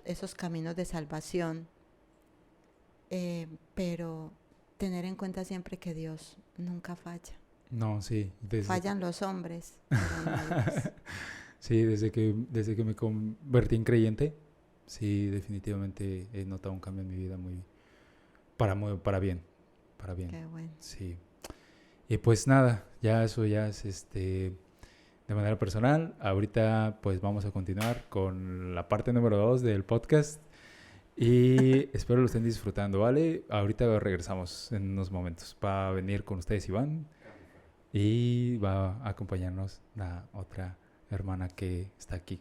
esos caminos de salvación. Pero tener en cuenta siempre que Dios nunca falla. No, sí. Fallan los hombres, pero no Dios. Sí, desde que me convertí en creyente, sí, definitivamente he notado un cambio en mi vida para bien, para bien. Qué bueno. Sí. Y pues nada, ya eso ya es de manera personal. Ahorita pues vamos a continuar con la parte número 2 del podcast y espero lo estén disfrutando, ¿vale? Ahorita regresamos en unos momentos. Va a venir con ustedes Iván y va a acompañarnos la otra hermana que está aquí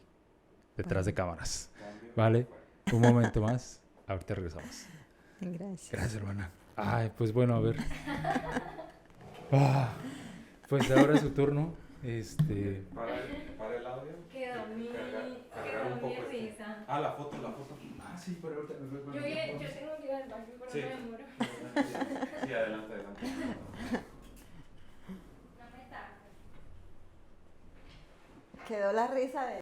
detrás de cámaras, ¿vale? Un momento más, ahorita regresamos. Gracias. Gracias, hermana. Ay, pues bueno, a ver. Pues ahora es su turno. Para el audio. Quedó mi risa. La foto. Sí, pero ahorita Yo tengo que ir al baño, pero Sí. no me demoro. Sí, adelante. No me tardes. Quedó la risa de...